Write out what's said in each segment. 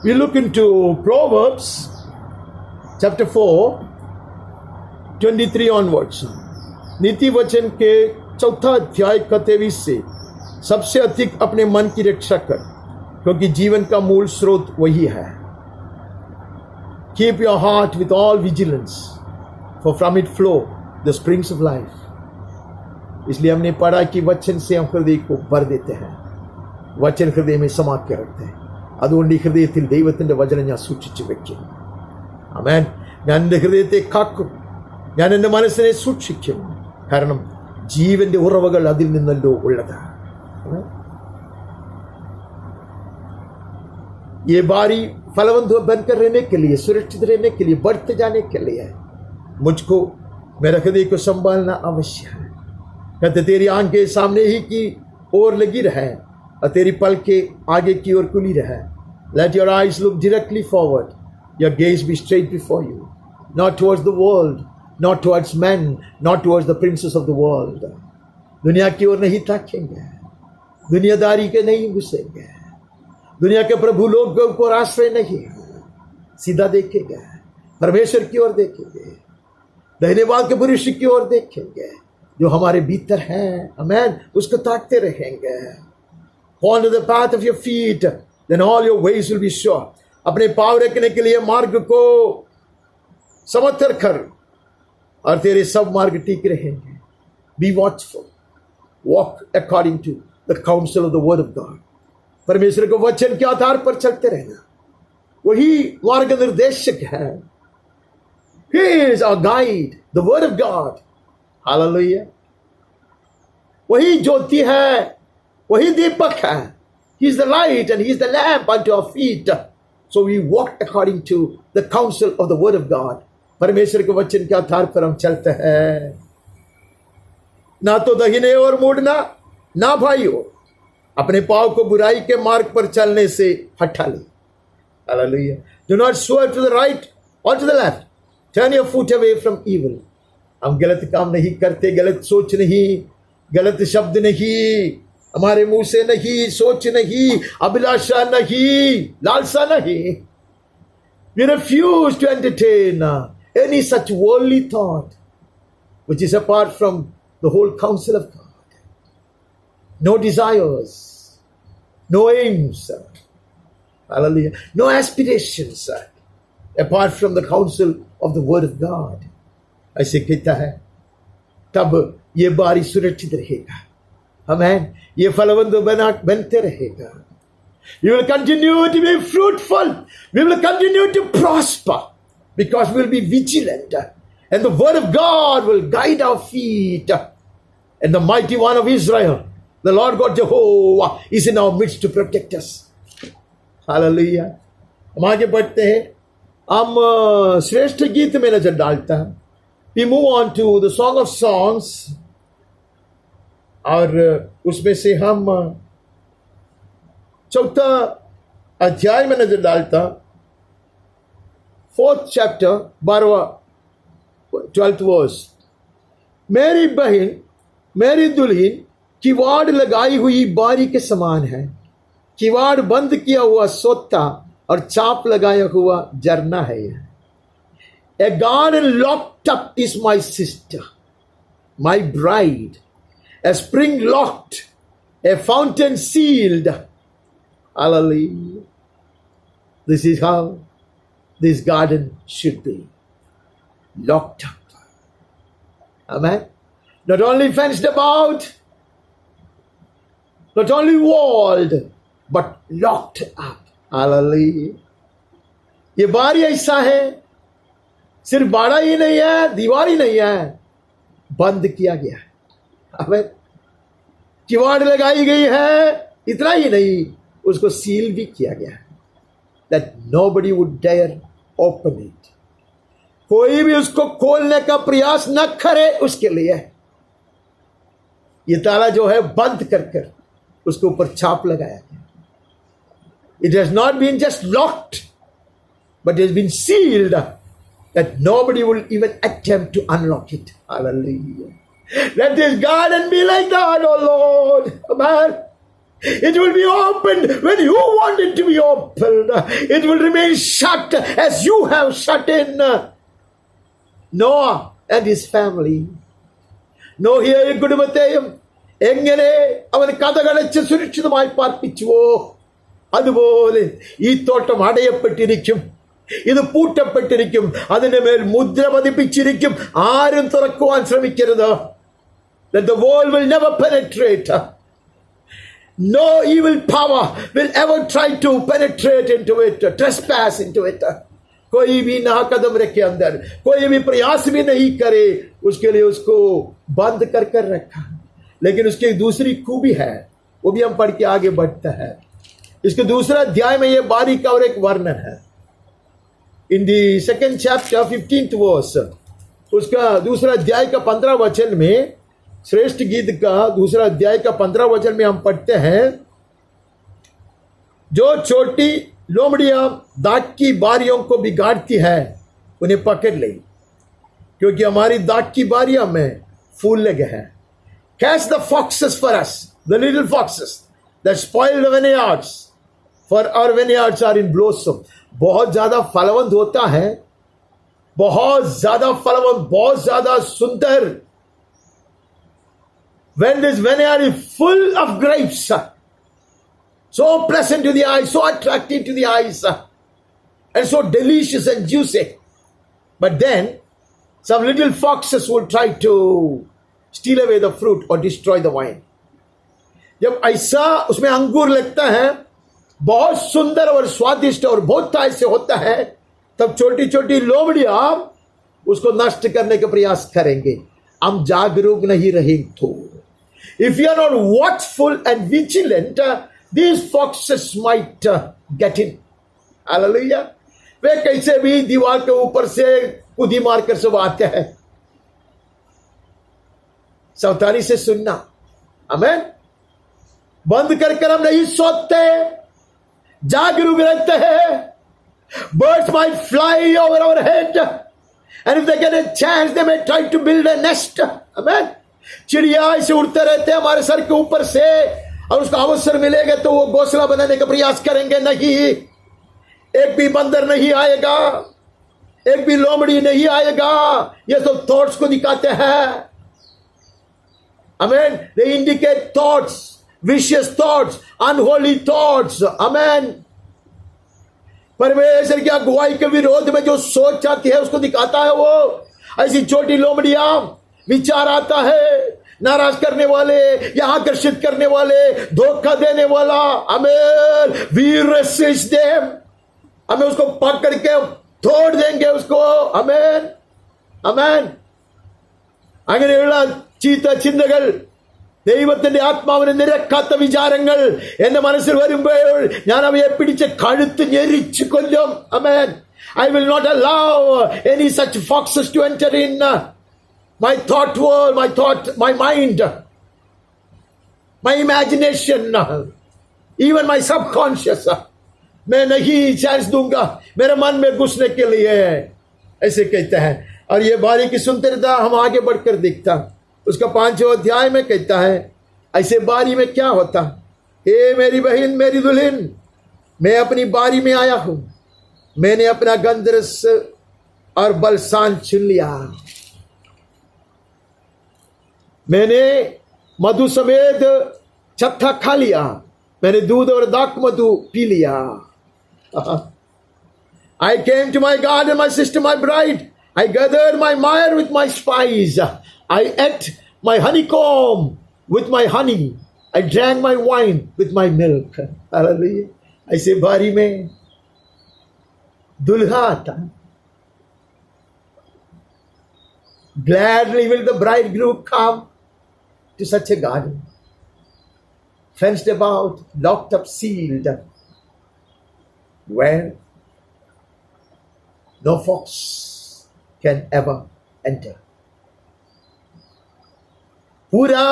We look into Proverbs chapter 4, 23 onwards. नीति वचन के चौथा अध्याय का 23 से सबसे अधिक अपने मन की रक्षा कर, क्योंकि जीवन का मूल स्रोत वही है. Keep your heart with all vigilance, for from it flow the springs of life. इसलिए हमने पढ़ा कि वचन से हम हृदय को भर देते हैं, വചൻ ഹൃദയമേ സമാക്കി രखते. അതുകൊണ്ട് ഈ ഹൃദയത്തിൽ ദൈവത്തിന്റെ വചനം ഞാൻ സൂക്ഷിച്ചു വെക്കും. ആമേൻ. ഞാൻ എൻ്റെ ഹൃദയത്തെ കാക്കും, ഞാൻ എൻ്റെ മനസ്സിനെ സൂക്ഷിക്കും. കാരണം ജീവന്റെ ഉറവകൾ അതിൽ നിന്നല്ലോ ഉള്ളത്. ये बारी फलवंत बनकर रहने के लिए, सुरक्षित रहने के लिए, बढ़ते जाने के लिए मुझको मेरे हृदय को संभालना आवश्यक है. कहते तेरी आंखें सामने ही की ओर लगी रहे और तेरी पलकें आगे की ओर खुली रहे. Let your eyes look directly forward, your gaze be straight before you, not towards the world, not towards men, not towards the princes of the world. दुनिया की ओर नहीं ताकेंगे, दुनियादारी के नहीं घुसेंगे, दुनिया के प्रभु लोग के ऊपर आश्रय नहीं, सीधा देखेंगे, परमेश्वर की ओर देखेंगे, धन्यवाद के पुरुष की ओर देखेंगे जो हमारे भीतर है. आमेन. उसको ताकते रहेंगे. Follow the path of your feet, then all your ways will be sure. अपने पांव रखने के लिए मार्ग को समर्थन कर और तेरे सब मार्ग ठीक रहेंगे. Be watchful, walk according to the counsel of the word of God. परमेश्वर के वचन के आधार पर चलते रहना, वही मार्ग निर्देशक है. He is our guide, the word of God. Hallelujah. वही ज्योति है, वही दीपक है. He is the light and he is the lamp unto our feet. So we walk according to the counsel of the word of God. परमेश्वर के वचन के आधार पर हम चलते हैं. ना तो दाहिने ओर मुड़ना, ना भाइयों अपने पांव को बुराई के मार्ग पर चलने से हटा ले. Hallelujah. Do not swerve to the right or to the left. Turn your foot away from evil. हम गलत काम नहीं करते, गलत सोच नहीं, गलत शब्द नहीं, हमारे मुंह से नहीं, सोच नहीं, अभिलाषा नहीं, लालसा नहीं. We refuse to entertain any such worldly thought which is apart from the whole counsel of God. No desires, no aims, hallelujah, no aspirations apart from the counsel of the word of God. ऐसे कहता है, तब ये बारी सुरक्षित रहेगा. आमेन. ये फलवंत बनते रहेगा. You will continue to be fruitful. We will continue to prosper because we will be vigilant. And the word of God will guide our feet. And the mighty one of Israel, the Lord God Jehovah, is in our midst to protect us. Hallelujah. हम आगे बढ़ते हैं. हम श्रेष्ठ गीत में नजर डालता है. We move on to the Song of Songs. और उसमें से हम चौथा अध्याय में नजर डालता. 4th chapter, 12th verse. मेरी बहन, मेरी दुल्हन किवाड़ लगाई हुई बारी के समान है, किवाड़ बंद किया हुआ सोता और चाप लगाया हुआ झरना है. A garden locked up is my sister, my bride, a spring locked, a fountain sealed. Hallelujah. This is how this garden should be. Locked up. Amen. Not only fenced about, not only walled, but locked up. Hallelujah. ये बारी ऐसा है, सिर्फ बाड़ा ही नहीं है, दीवार ही नहीं है, बंद किया गया है. अबे किवाड़ लगाई गई है, इतना ही नहीं, उसको सील भी किया गया है. That nobody would dare open it. कोई भी उसको खोलने का प्रयास न करे. उसके लिए ये ताला जो है बंद कर कर उसके ऊपर छाप लगाया गया. It has not been just locked, but it has been sealed that nobody will even attempt to unlock it. Hallelujah. Let this garden be like that, oh Lord. Amen. It will be opened when you want it to be opened. It will remain shut as you have shut in. Noah and his family. നോഹിയെയും കുടുംബത്തെയും എങ്ങനെ അവൻ കഥകളച്ച് സുരക്ഷിതമായി പാർപ്പിച്ചുവോ അതുപോലെ ഈ തോട്ടം അടയപ്പെട്ടിരിക്കും, ഇത് പൂട്ടപ്പെട്ടിരിക്കും, അതിന്റെ മേൽ മുദ്ര പതിപ്പിച്ചിരിക്കും. ആരും തുറക്കുവാൻ ശ്രമിക്കരുത്. That the wall will never penetrate. No evil power will ever try to penetrate into it, trespass into it. कोई भी नाकदम रखे अंदर, कोई भी प्रयास भी नहीं करे, उसके लिए उसको बंद कर कर रखा. लेकिन उसकी एक दूसरी खूबी है, वो भी हम पढ़ के आगे बढ़ता है. इसके दूसरा अध्याय में ये बारी का और एक वर्णन है. In the second chapter 15th verse, उसका दूसरा अध्याय का 15 वचन में, श्रेष्ठ गीत का दूसरा अध्याय का 15 वचन में हम पढ़ते हैं, जो छोटी लोमड़ियां दाख की बारियों को बिगाड़ती है उन्हें पकड़ ले, क्योंकि हमारी दाख की बारियां में फूल लगे हैं. Catch the foxes for us, the little foxes that spoil the vineyards, for our vineyards are in blossom. बहुत ज्यादा फलवंत होता है, बहुत ज्यादा फलवंत, बहुत ज्यादा सुंदर. When this vineyard is full of grapes, so pleasant to the eyes, so attractive to the eyes, and so delicious and juicy. But then, some little foxes will try to steal away the fruit or destroy the wine. जब ऐसा उसमें अंगूर लगता है, बहुत सुंदर और स्वादिष्ट और बहुत ऐसे होता है, तब छोटी छोटी लोमड़ियां उसको नष्ट करने का प्रयास करेंगे. हम जागरूक नहीं रहेंगे तो. If you are not watchful and vigilant, these foxes might get in. Hallelujah. वे कैसे भी दीवार के ऊपर से कूदी मारकर सब आते हैं. सावधानी से सुनना. आमेन. बंद कर कर हम नहीं सोते, जागरूक रहते हैं. Birds might fly over our head, and if they get a chance, they may try to build a nest. Amen. चिड़िया ऐसे उड़ते रहते हैं हमारे सर के ऊपर से, और उसको अवसर मिलेगा तो वो घोंसला बनाने का प्रयास करेंगे. नहीं, एक भी बंदर नहीं आएगा, एक भी लोमड़ी नहीं आएगा. ये सब थॉट्स को दिखाते हैं. Amen. They indicate thoughts, vicious thoughts, unholy thoughts. Amen. परमेश्वर की अगुवाई के विरोध में जो सोच आती है उसको दिखाता है वो. ऐसी छोटी लोमड़ियां, विचार आता है, नाराज करने वाले या आकर्षित करने वाले, धोखा देने वाला. आमेन. We resist them. हमें उसको पकड़ के तोड़ देंगे उसको. आमेन. आमेन. അങ്ങനെയുള്ള ചീത്ത ചിന്തകൾ, ദൈവത്തിന്റെ ആത്മാവിനെ നിരക്കാത്ത വിചാരങ്ങൾ എന്റെ മനസ്സിൽ വരുമ്പോൾ ഞാൻ അവയെ പിടിച്ച് കഴുത്ത് ഞെരിച്ച് കൊല്ലും. ആമേൻ. I will not allow any such foxes to enter in my thought world, my mind, my imagination, even my subconscious. मैं नहीं चांस दूंगा मेरे मन में घुसने के लिए, ऐसे कहता है. और ये बारी की सुंदरता हम आगे बढ़कर देखता. उसका 5वां अध्याय में कहता है, ऐसे बारी में क्या होता. हे मेरी बहन, मेरी दुल्हन, मैं अपनी बारी में आया हूं. मैंने अपना गंधरस और बलसान चुन लिया. मैंने मधु समेत छत्था खा लिया. मैंने दूध और दाख मधु पी लिया. I came to my garden, my sister, my bride. I gathered my myrrh with my spice. I ate my honeycomb with my honey. I drank my wine with my milk. Hallelujah. ऐसे बारी में दुल्हा आता. Gladly will the bridegroom come to such a garden, fenced about, locked up, sealed, where no fox can ever enter. पूरा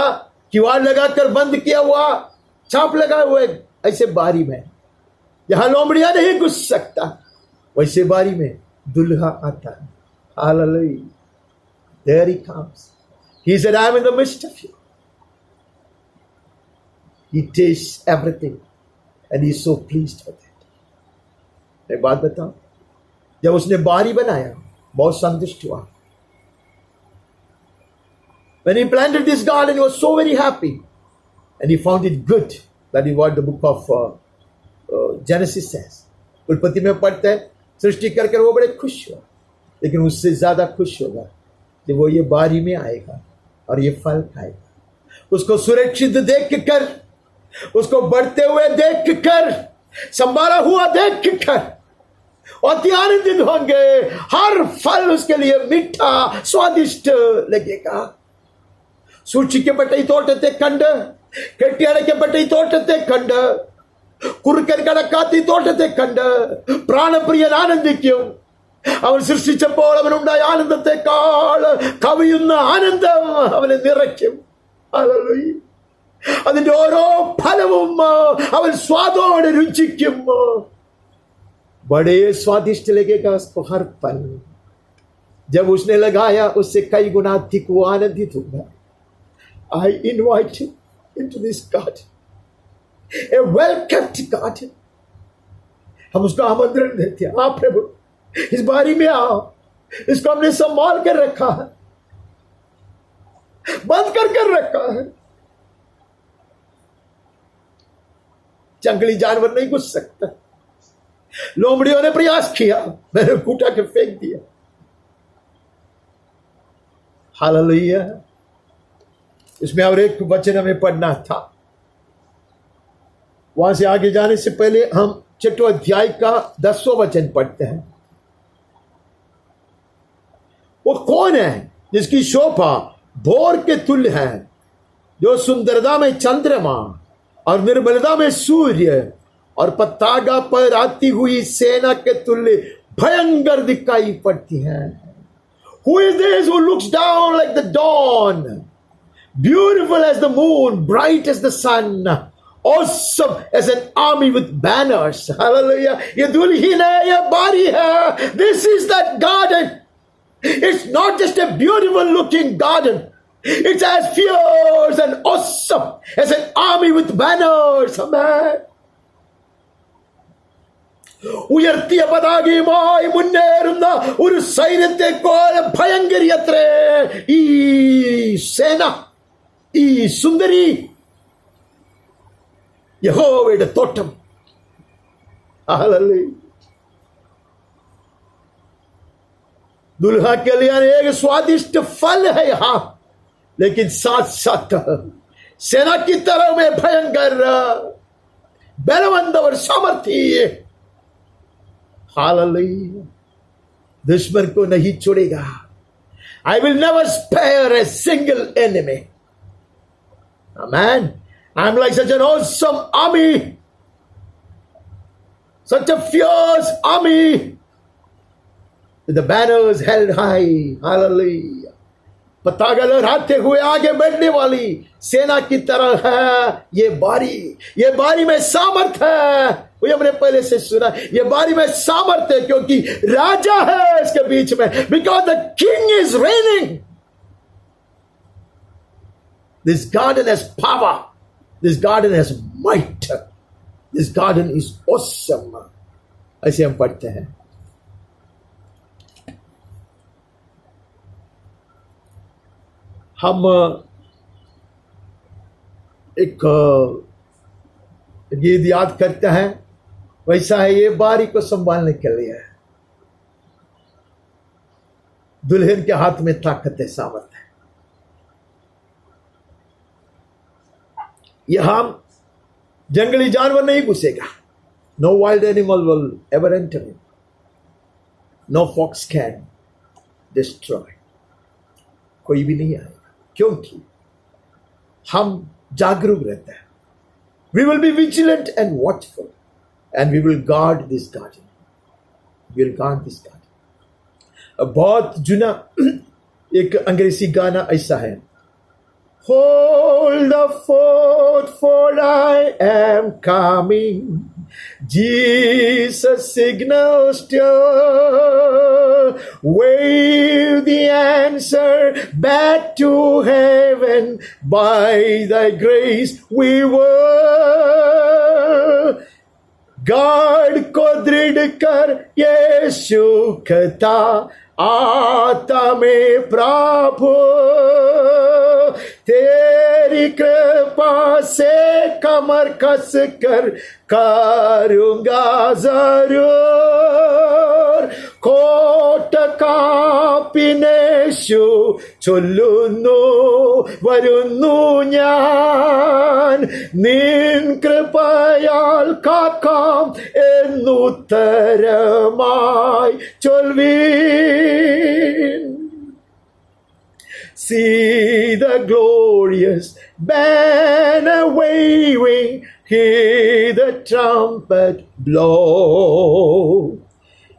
किवाड़ लगाकर बंद किया हुआ, छाप लगा हुआ ऐसे बारी में यहां लोमड़िया नहीं घुस सकता. वैसे बारी में दुल्हा आता है. Hallelujah. There he comes. He said, I am in the midst of you. He tastes everything and he is so pleased with it. एक बात बताऊं, जब उसने बारी बनाया बहुत संतुष्ट हुआ. When he planted this garden, he was so very happy and he found it good. That is what the book of Genesis says. उत्पत्ति में पढ़ते हैं सृष्टि करके वो बड़े खुश हुआ, लेकिन उससे ज्यादा खुश होगा कि वो ये बारी में आएगा और ये फल खाएगा. उसको सुरक्षित देख कर, उसको बढ़ते हुए देख कर, संभाला हुआ देख कर अति आनंदित होंगे. हर फल उसके लिए मीठा स्वादिष्ट लगेगा. ಸೂಚಿಕೆ ಬಟ್ಟೆ ತೋಟತೆ ಕಂಡ, ಕೆಟ್ಟಿಯಡಕ್ಕೆ ಬಟ್ಟೆ ತೋಟತೆ ಕಂಡ, കുറുക്കൻ കടക്കാത്തി തോട്ടത്തെ കണ്ട് പ്രാണപ്രിയൻ ആനന്ദിക്കും. അവൻ സൃഷ്ടിച്ചപ്പോൾ അവനുണ്ടായ ആനന്ദത്തെക്കാൾ കവിയുന്ന ആനന്ദം അവനെ നിറയ്ക്കും. അതിന്റെ ഓരോ ഫലവും അവൻ സ്വാദോടെ രുചിക്കും. बड़े स्वादिष्ट लगेगा उसको हर पल. जब उसने लगाया उससे कई गुना अधिक वो आनंदित होगा. I invite him into this garden, a well-kept garden. हम उसको आमंत्रण देते हैं, आप प्रभु इस बारी में आओ. इसको हमने संभाल कर रखा है, बंद कर रखा है. जंगली जानवर नहीं घुस सकता. लोमड़ियों ने प्रयास किया, मैंने कूटा के फेंक दिया. हालेलुया. इसमें और एक वचन हमें पढ़ना था. वहां से आगे जाने से पहले हम 6वें अध्याय का 10वां वचन पढ़ते हैं. वो कौन है जिसकी शोभा भोर के तुल्य है, जो सुंदरता में चंद्रमा और निर्मलता में सूर्य और पतागा पर आती हुई सेना के तुल्य भयंकर दिखाई पड़ती है. Who is this who looks down like the dawn, beautiful as the moon, bright as the sun, awesome as an army with banners. Hallelujah. ये दुल्हन है, ये बारी है. This is that garden. It's not just a beautiful looking garden. It's as fierce and awesome as an army with banners. Amen. ഉയർത്തിയ പതാകയുമായി മുന്നേറുന്ന ഒരു സൈന്യത്തെപ്പോലെ ഭയങ്കരിയത്രേ ഈ സേന, ഈ സുന്ദരി യഹോവയുടെ തോട്ടം. दुल्हा के लिए एक स्वादिष्ट फल है यहाँ, लेकिन साथ साथ सेना की तरह में भयंकर बलवंत और सामर्थी. हालेलुया. दुश्मन को नहीं छोड़ेगा. I will never spare a single enemy. Amen. I'm like such an awesome army, such a fierce army with the banners held high. Hallelujah. पताका लहराते हुए आगे बढ़ने वाली सेना की तरह है ये बारी में सामर्थ है. वो हमने पहले से सुना, ये बारी में सामर्थ है क्योंकि राजा है इसके बीच में. Because the king is raining. This garden has power, this garden has might, this garden is awesome. ऐसे हम पढ़ते हैं. हम एक गीत याद करते हैं, वैसा है ये बारी को संभालने के लिए. दुल्हन के हाथ में ताकत है, सामर्थ है. यहां जंगली जानवर नहीं घुसेगा. No wild animal will ever enter in. No fox can destroy. कोई भी नहीं आएगा क्योंकि हम जागरूक रहते हैं. We will be vigilant and watchful, and we will guard this garden. We will guard this garden. बहुत जुना एक अंग्रेजी गाना ऐसा है. Hold the fort for I am coming. Jesus signals still. Wave the answer back to heaven. By thy grace we were. गाड़ को दृढ़ कर यीशु कहता आता में प्रभु, तेरी कृपा से कमर कस कर करूंगा जरूर. കോട്ട കാപ്പിനേശു ചൊല്ലുന്നു വരുന്നു ഞാൻ, നിൻ കൃപയാൽ കാക്കാം എന്നുത്തരമായി ചൊൽവീൻ. See the glorious banner waving, hear the trumpet blow.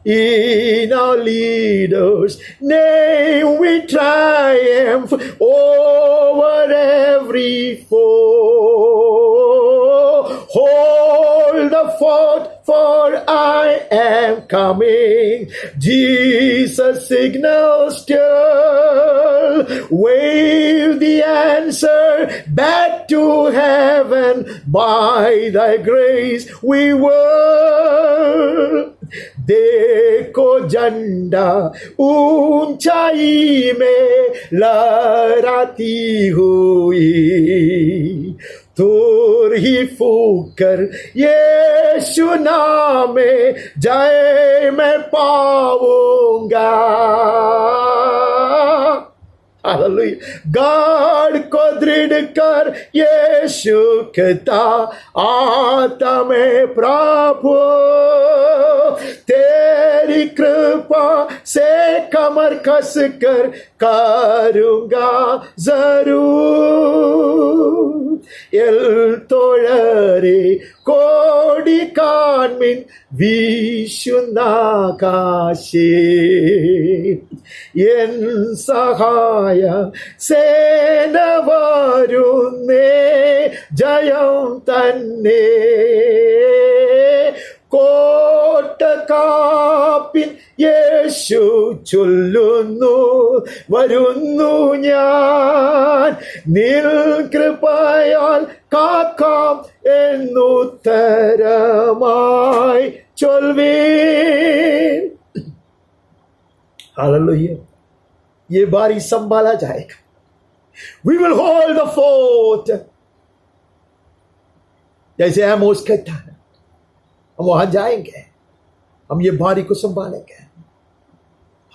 In our leader's name we triumph over every foe. Hold the fort, for I am coming. Jesus signals still. Wave the answer back to heaven. By thy grace we were. देखो झंडा ऊंचाई में लहराती हुई, दूर ही फूकर यीशु नाम में जय मैं पाऊंगा. हालेलुया. गाड़ को दृढ़ कर यीशु कहता आता में प्रभु, तेरी कृपा से कमर कस कर करूंगा जरूर. എൽത്തോഴരെ കോടി കാൺമിൻ വീശുന്നാകാശേ, എൻ സഹായ സേന വരുന്നേ ജയം തന്നെ. കോട്ട കാപ്പിൻ യേശു ചൊല്ലുന്നു വരുന്നു ഞാൻ, നിൻ കൃപയാൽ കാക്കാം എന്നുത്തരമായി ചൊൽവീൻ. हालेलुया. ये बारी संभाला जाएगा. We will hold the fort. जैसे आमोस कहता है, हम वहां जाएंगे, हम ये बारी को संभालेंगे.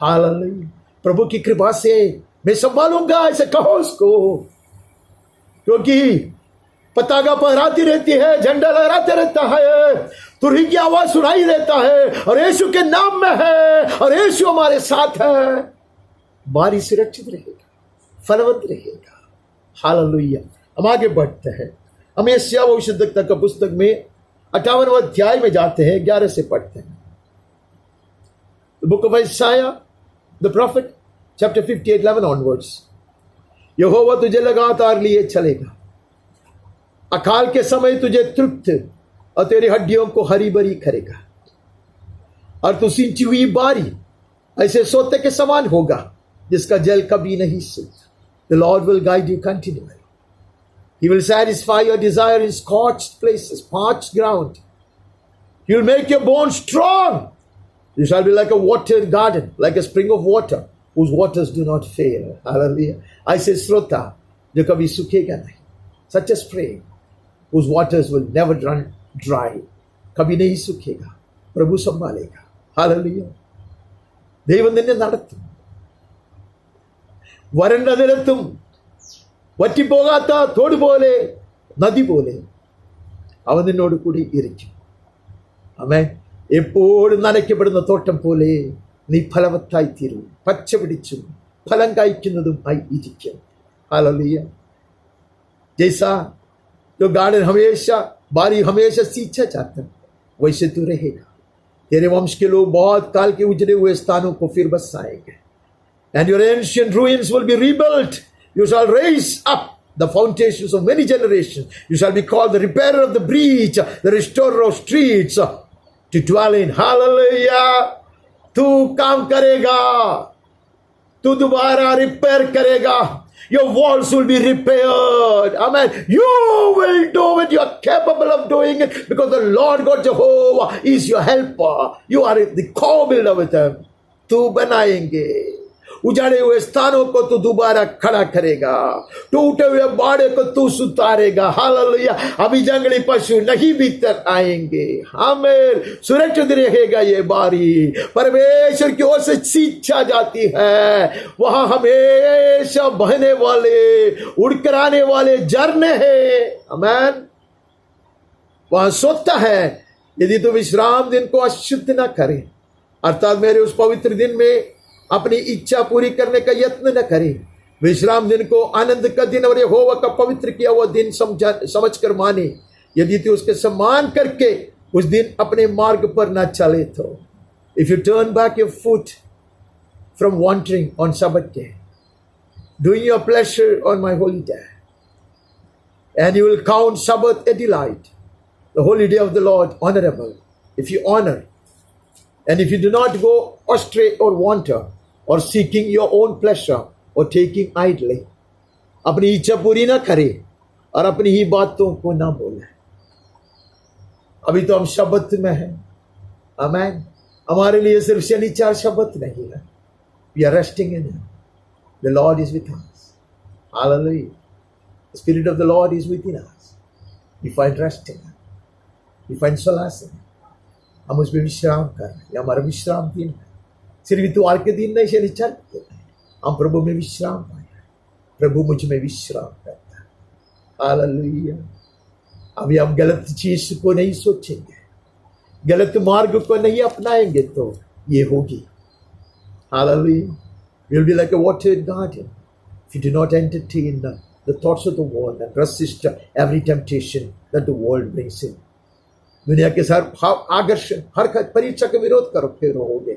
हालेलुया. प्रभु की कृपा से मैं संभालूंगा, ऐसे कहो उसको, क्योंकि पताका फहराती रहती है, झंडा लहराते रहता है, तुरही की आवाज सुनाई देता है, और यीशु के नाम में है, और यीशु हमारे साथ है. बारी सुरक्षित रहेगा, फलवंत रहेगा. हालेलुया. हम आगे बढ़ते हैं. हम यशायाह भविष्यद्वक्ता का पुस्तक में 58वें अध्याय में जाते हैं, 11 से पढ़ते हैं. The book of Isaiah, the prophet, chapter 58, 11 onwards. यहोवा तुझे लगातार लिए चलेगा, अकाल के समय तुझे तृप्त और तेरी हड्डियों को हरी भरी करेगा, और तू सिंची हुई बारी ऐसे सोते के समान होगा जिसका जल कभी नहीं सूखता. The Lord will guide you continually. He will satisfy your desire in scorched places, parched ground. He will make your bones strong. You shall be like a watered garden, like a spring of water, whose waters do not fail. Hallelujah. ऐसे स्रोता जो कभी सूखेगा नहीं. Such a spring whose waters will never run dry. कभी नहीं सूखेगा. प्रभु संभालेगा. Hallelujah. ദൈവം നിന്നെ നടത്തും. വരണ്ട നിലത്തും വറ്റിപ്പോകാത്ത തോട് പോലെ, നദി പോലെ അവൻ നിന്നോട് കൂടി ഇരിക്കും. ആമേൻ. എപ്പോഴും നനയ്ക്കപ്പെടുന്ന തോട്ടം പോലെ നീ ഫലവത്തായി തീരും, പച്ച പിടിച്ചും ഫലം കായ്ക്കുന്നതും ആയി ഇരിക്കും. हालेलुया. जैसा जो गार्डन हमेशा बारी हमेशा सींचा जाता है, वैसे तू रहेगा. तेरे वंश के लोग बहुत काल के उजड़े हुए स्थानों को फिर बसाएंगे. And your ancient ruins will be rebuilt. You shall raise up the foundations of many generations. You shall be called the repairer of the breach, the restorer of streets to dwell in. Hallelujah. तू काम करेगा, तू दोबारा repair करेगा. Your walls will be repaired. Amen. You will do it. You are capable of doing it because the Lord God Jehovah is your helper. You are the co-builder with him. तू बनाएंगे. उजाड़े हुए स्थानों को तू दोबारा खड़ा करेगा. टूटे हुए बाड़े को तू सुधारेगा. हालेलुया. अभी जंगली पशु नहीं भीतर आएंगे. आमीन. सुरक्षित रहेगा ये बारी. परमेश्वर की ओर से सींचा जाती है. वहां हमेशा बहने वाले, उड़कर आने वाले झरने हैं. आमीन. वहां सोता है. यदि तू विश्राम दिन को अशुद्ध न करे, अर्थात मेरे उस पवित्र दिन में अपनी इच्छा पूरी करने का यत्न न करे, विश्राम दिन को आनंद का दिन और यहोवा का पवित्र किया हुआ दिन समझकर माने, यदि तू उसके सम्मान करके उस दिन अपने मार्ग पर न चले तो. If you turn back your foot from wandering on Sabbath day, doing your pleasure on my holy day, and you will count Sabbath a delight, the holy day of the Lord honourable, if you honour, and if you do not go astray or wander or seeking your own pleasure or taking idly, अपनी इच्छा पूरी ना करे और अपनी ही बातों को ना बोले. अभी तो हम शब्द में हैं. आमीन. हमारे लिए सिर्फ शनिवार शब्द नहीं है. We are resting in him. The Lord is with us. Hallelujah. The Spirit of the Lord is within us. We find rest in him. We find solace in him. हम उसमें विश्राम कर रहे हैं. हमारा विश्राम दिन है. सिर्फ इतवार के दिन नहीं, शनिवार के दिन हम प्रभु में विश्राम पाए. प्रभु मुझ में विश्राम करता है. हालेलुया. अभी हम गलत चीज को नहीं सोचेंगे, गलत मार्ग को नहीं अपनाएंगे तो ये होगी. Hallelujah. We'll be like a watered garden if you do not entertain the thoughts of the world and resist every temptation that the world brings in. दुनिया के हर आकर्षण, हर परीक्षा का विरोध करो, फिर रहोगे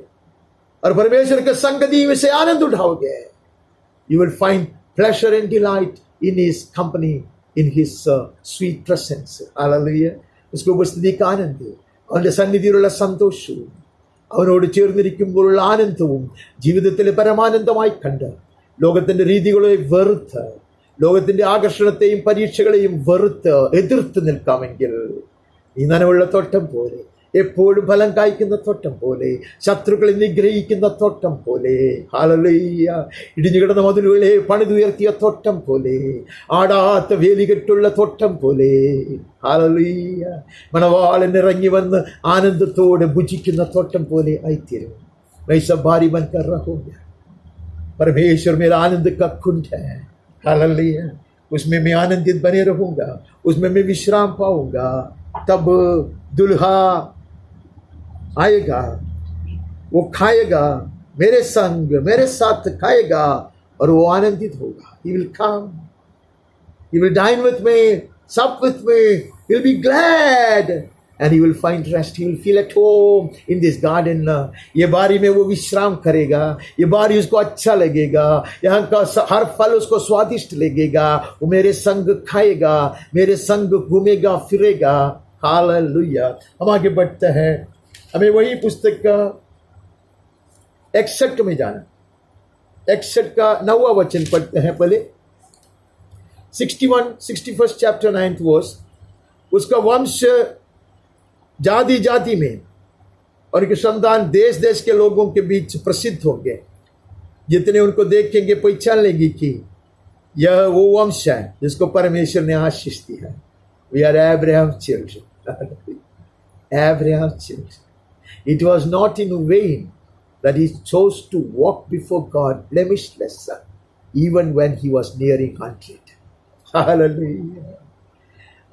और परमेश्वर के संगति से आनंद उठाओगे. You will find pleasure and delight in his company, in his sweet presence. Hallelujah. उसको ഉപസ്ഥിതിക്ക് ആനന്ദം, അവന്റെ സന്നിധിയിലുള്ള സന്തോഷവും അവനോട് ചേർന്നിരിക്കുമ്പോഴുള്ള ആനന്ദവും ജീവിതത്തിലെ പരമാനന്ദമായി കണ്ട് ലോകത്തിന്റെ രീതികളെ വെറുത്ത്, ലോകത്തിന്റെ ആകർഷണത്തെയും പരീക്ഷകളെയും വെറുത്ത് എതിർത്ത് നിൽക്കാമെങ്കിൽ ഈ നനവുള്ള തോട്ടം പോലെ, എപ്പോഴും ഫലം കായ്ക്കുന്ന തോട്ടം പോലെ, ശത്രുക്കളെ നിഗ്രഹിക്കുന്ന തോട്ടം പോലെ, ഹല്ലേലൂയ, ഇടിഞ്ഞുകിടന്ന മതിലുകളെ പണിതുയർത്തിയ തോട്ടം പോലെ, ആടാത്ത വേലികെട്ടുള്ള തോട്ടം പോലെ, ഹല്ലേലൂയ, മണവാളൻ ഇറങ്ങി വന്ന് ആനന്ദത്തോടെ ഭുജിക്കുന്ന തോട്ടം പോലെ ആയിത്തീരും. मैं सब भारी बनकर रहूंगा. परमेश्वर मेरा आनंद का कुंड है. हालेलुया. उसमें मैं आनंदित बने रहूंगा, उसमें मैं विश्राम पाऊंगा. तब दुल्हा आएगा, वो खाएगा मेरे संग, मेरे साथ खाएगा और वो आनंदित होगा. He will come, he will dine with me, sup with me, he will be glad and he will find rest. He will feel at home in this garden. ये बारी में वो विश्राम करेगा. ये बारी उसको अच्छा लगेगा. यहाँ का हर फल उसको स्वादिष्ट लगेगा. वो मेरे संग खाएगा, मेरे संग घूमेगा फिरेगा. हालेलुया. हम आगे बढ़ते हैं. हमें वही पुस्तक का 61 में जाना. 61 का 9वां वचन पढ़ते हैं पहले. 61st chapter 9th verse. उसका वंश जाति जाति में और एक संतान देश देश के लोगों के बीच प्रसिद्ध होंगे. जितने उनको देखेंगे पहचान लेंगे कि यह वो वंश है जिसको परमेश्वर ने आशीष दी है. We are Abraham's children. Abraham's children. It was not in vain that he chose to walk before God blemishless, even when he was nearing 100. Hallelujah.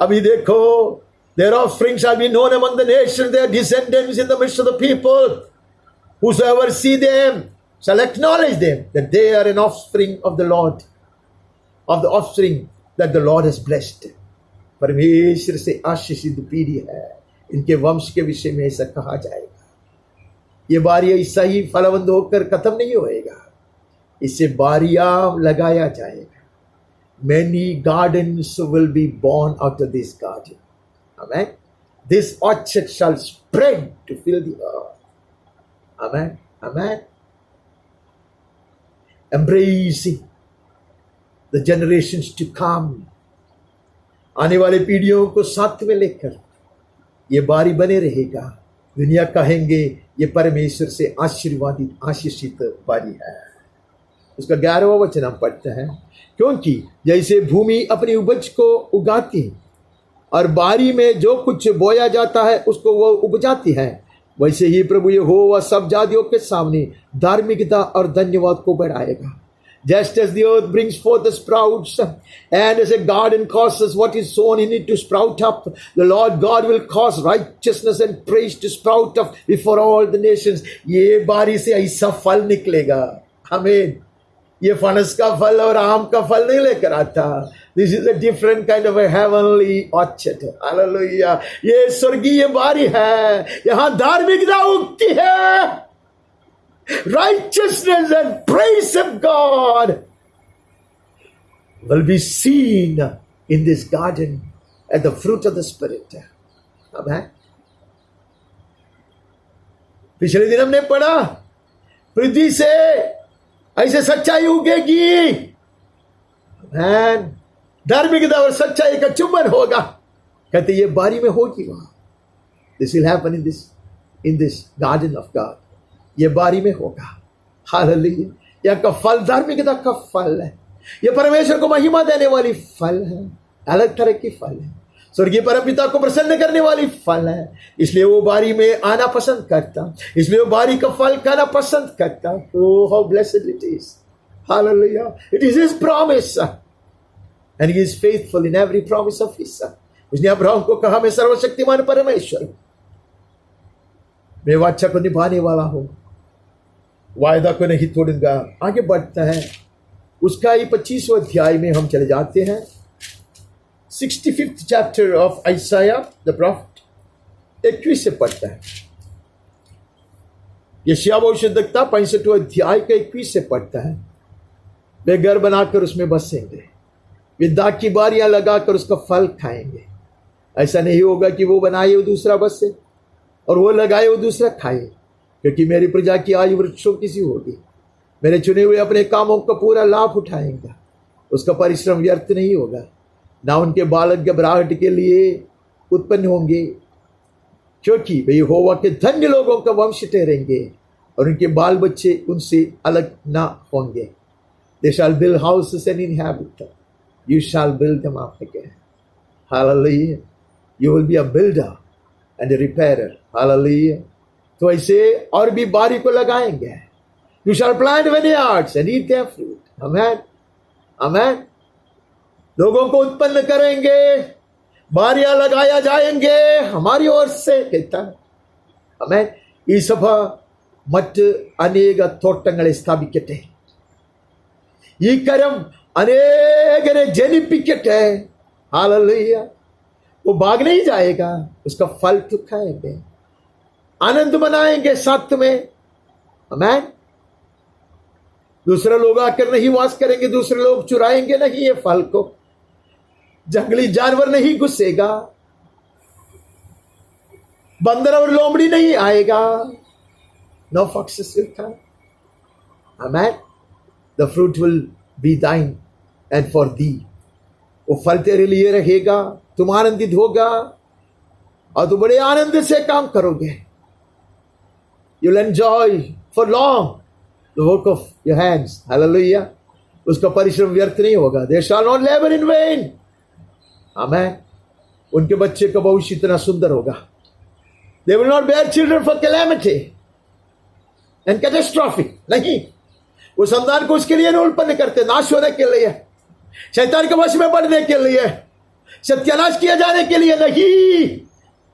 अभी देखो, their offspring shall be known among the nations, their descendants in the midst of the people. Whosoever see them shall acknowledge them, that they are an offspring of the Lord, of the offspring that the Lord has blessed. परमेश्वर से आशीषित पीढ़ी है. इनके वंश के विषय में ऐसा कहा जाएगा. ये बारी ऐसा ही फलवंत होकर खत्म नहीं होएगा. इससे बारियां लगाया जाएगा. Many gardens will be born out of this garden. Amen. This orchard shall spread to fill the earth. Amen. Amen. embracing the generations to come. आने वाले पीढ़ियों को साथ में लेकर ये बारी बने रहेगा। दुनिया कहेंगे ये परमेश्वर से आशीर्वादित आशीषित बारी है। उसका 11वां वचन हम पढ़ते हैं, क्योंकि जैसे भूमि अपनी उपज को उगाती है और बारी में जो कुछ बोया जाता है उसको वो उपजाती है, वैसे ही प्रभु यहोवा सब जातियों के सामने धार्मिकता और धन्यवाद को बढ़ाएगा। Just as the earth brings forth the sprouts, and as a garden causes what is sown in it to sprout up, the Lord God will cause righteousness and praise to sprout up before all the nations. ये बारी से ऐसा फल निकलेगा। आमीन। ये फणस का फल और आम का फल नहीं लेकर आता। This is a different kind of a heavenly orchard. Hallelujah. ये स्वर्गीय बारी है। यहाँ धार्मिकता उगती है। Righteousness and praise of God will be seen in this garden and the fruit of the Spirit. Amen. पिछले दिन हमने पढ़ा, पृथ्वी से ऐसे सच्चाई उगेगी। Amen. धार्मिकता और सच्चाई का चुम्बन होगा। कहते ये बारी में होगी वहां। This will happen in this garden of God. ये बारी में होगा। हालेलुया। यह का फल धार्मिकता का फल है। यह परमेश्वर को महिमा देने वाली फल है। अलग तरह की फल है। स्वर्गीय परमपिता को प्रसन्न करने वाली फल है। इसलिए वो बारी में आना पसंद करता, इसलिए वो बारी का फल खाना पसंद करता। Oh, how blessed it is. Hallelujah. It is his promise. And he is faithful in every promise of his son. उसने अब्राहम को कहा, मैं सर्वशक्तिमान परमेश्वर मैं वाचा को निभाने वाला हूं, वायदा को नहीं तोड़ूंगा। आगे बढ़ता है, उसका ही 25वें अध्याय में हम चले जाते हैं। 65th chapter of Isaiah the prophet, 21 से पढ़ता है। यशायाह भविष्यद्वक्ता 65वें अध्याय का 21 से पढ़ता है। वे घर बनाकर उसमें बसेंगे, वे दाख की बारियां लगाकर उसका फल खाएंगे। ऐसा नहीं होगा कि वो बनाए वो दूसरा बसे और वो लगाए वो दूसरा खाए, क्योंकि मेरी प्रजा की आयु वृक्षों की सी होगी। मेरे चुने हुए अपने कामों का पूरा लाभ उठाएंगे, उसका परिश्रम व्यर्थ नहीं होगा। ना उनके बालक घबराहट के लिए उत्पन्न होंगे, क्योंकि वे यहोवा के धन्य लोगों का वंश ठहरेंगे और उनके बाल बच्चे उनसे अलग ना होंगे। They shall build houses and inhabit them. You shall build them up again. Hallelujah. You will be a builder and a repairer. Hallelujah. तो ऐसे और भी बारी को लगाएंगे। You shall plant vineyards and eat their fruit. Amen. Amen. लोगों को उत्पन्न करेंगे, बारियां लगाया जाएंगे हमारी ओर से कहता है। Amen. ഈ സഭ മറ്റ് അനേക തോട്ടങ്ങളെ സ്ഥാപിക്കട്ടെ, ഈ കരം अनेकरे जनिपिकटे। हालेलुया। वो भाग नहीं जाएगा, उसका फल तो खाएंगे, आनंद मनाएंगे साथ में। आमीन। दूसरे लोग आकर नहीं वास करेंगे, दूसरे लोग चुराएंगे नहीं ये फल को, जंगली जानवर नहीं घुसेगा, बंदर और लोमड़ी नहीं आएगा। No foxes will come. Amen. The fruit will be thine and for thee. वो फल तेरे लिए रहेगा, तुम आनंदित होगा और तुम बड़े आनंद से काम करोगे। You'll enjoy for long the work of your hands. Hallelujah. उसका परिश्रम व्यर्थ नहीं होगा। They shall not labor in vain. Amen. उनके बच्चे का भविष्य इतना सुंदर होगा। They will not bear children for calamity and catastrophe. नहीं, वो संतान को उसके लिए नहीं उत्पन्न करते, नाश होने के लिए, शैतान के वश में बढ़ने के लिए, सत्यानाश किए जाने के लिए नहीं।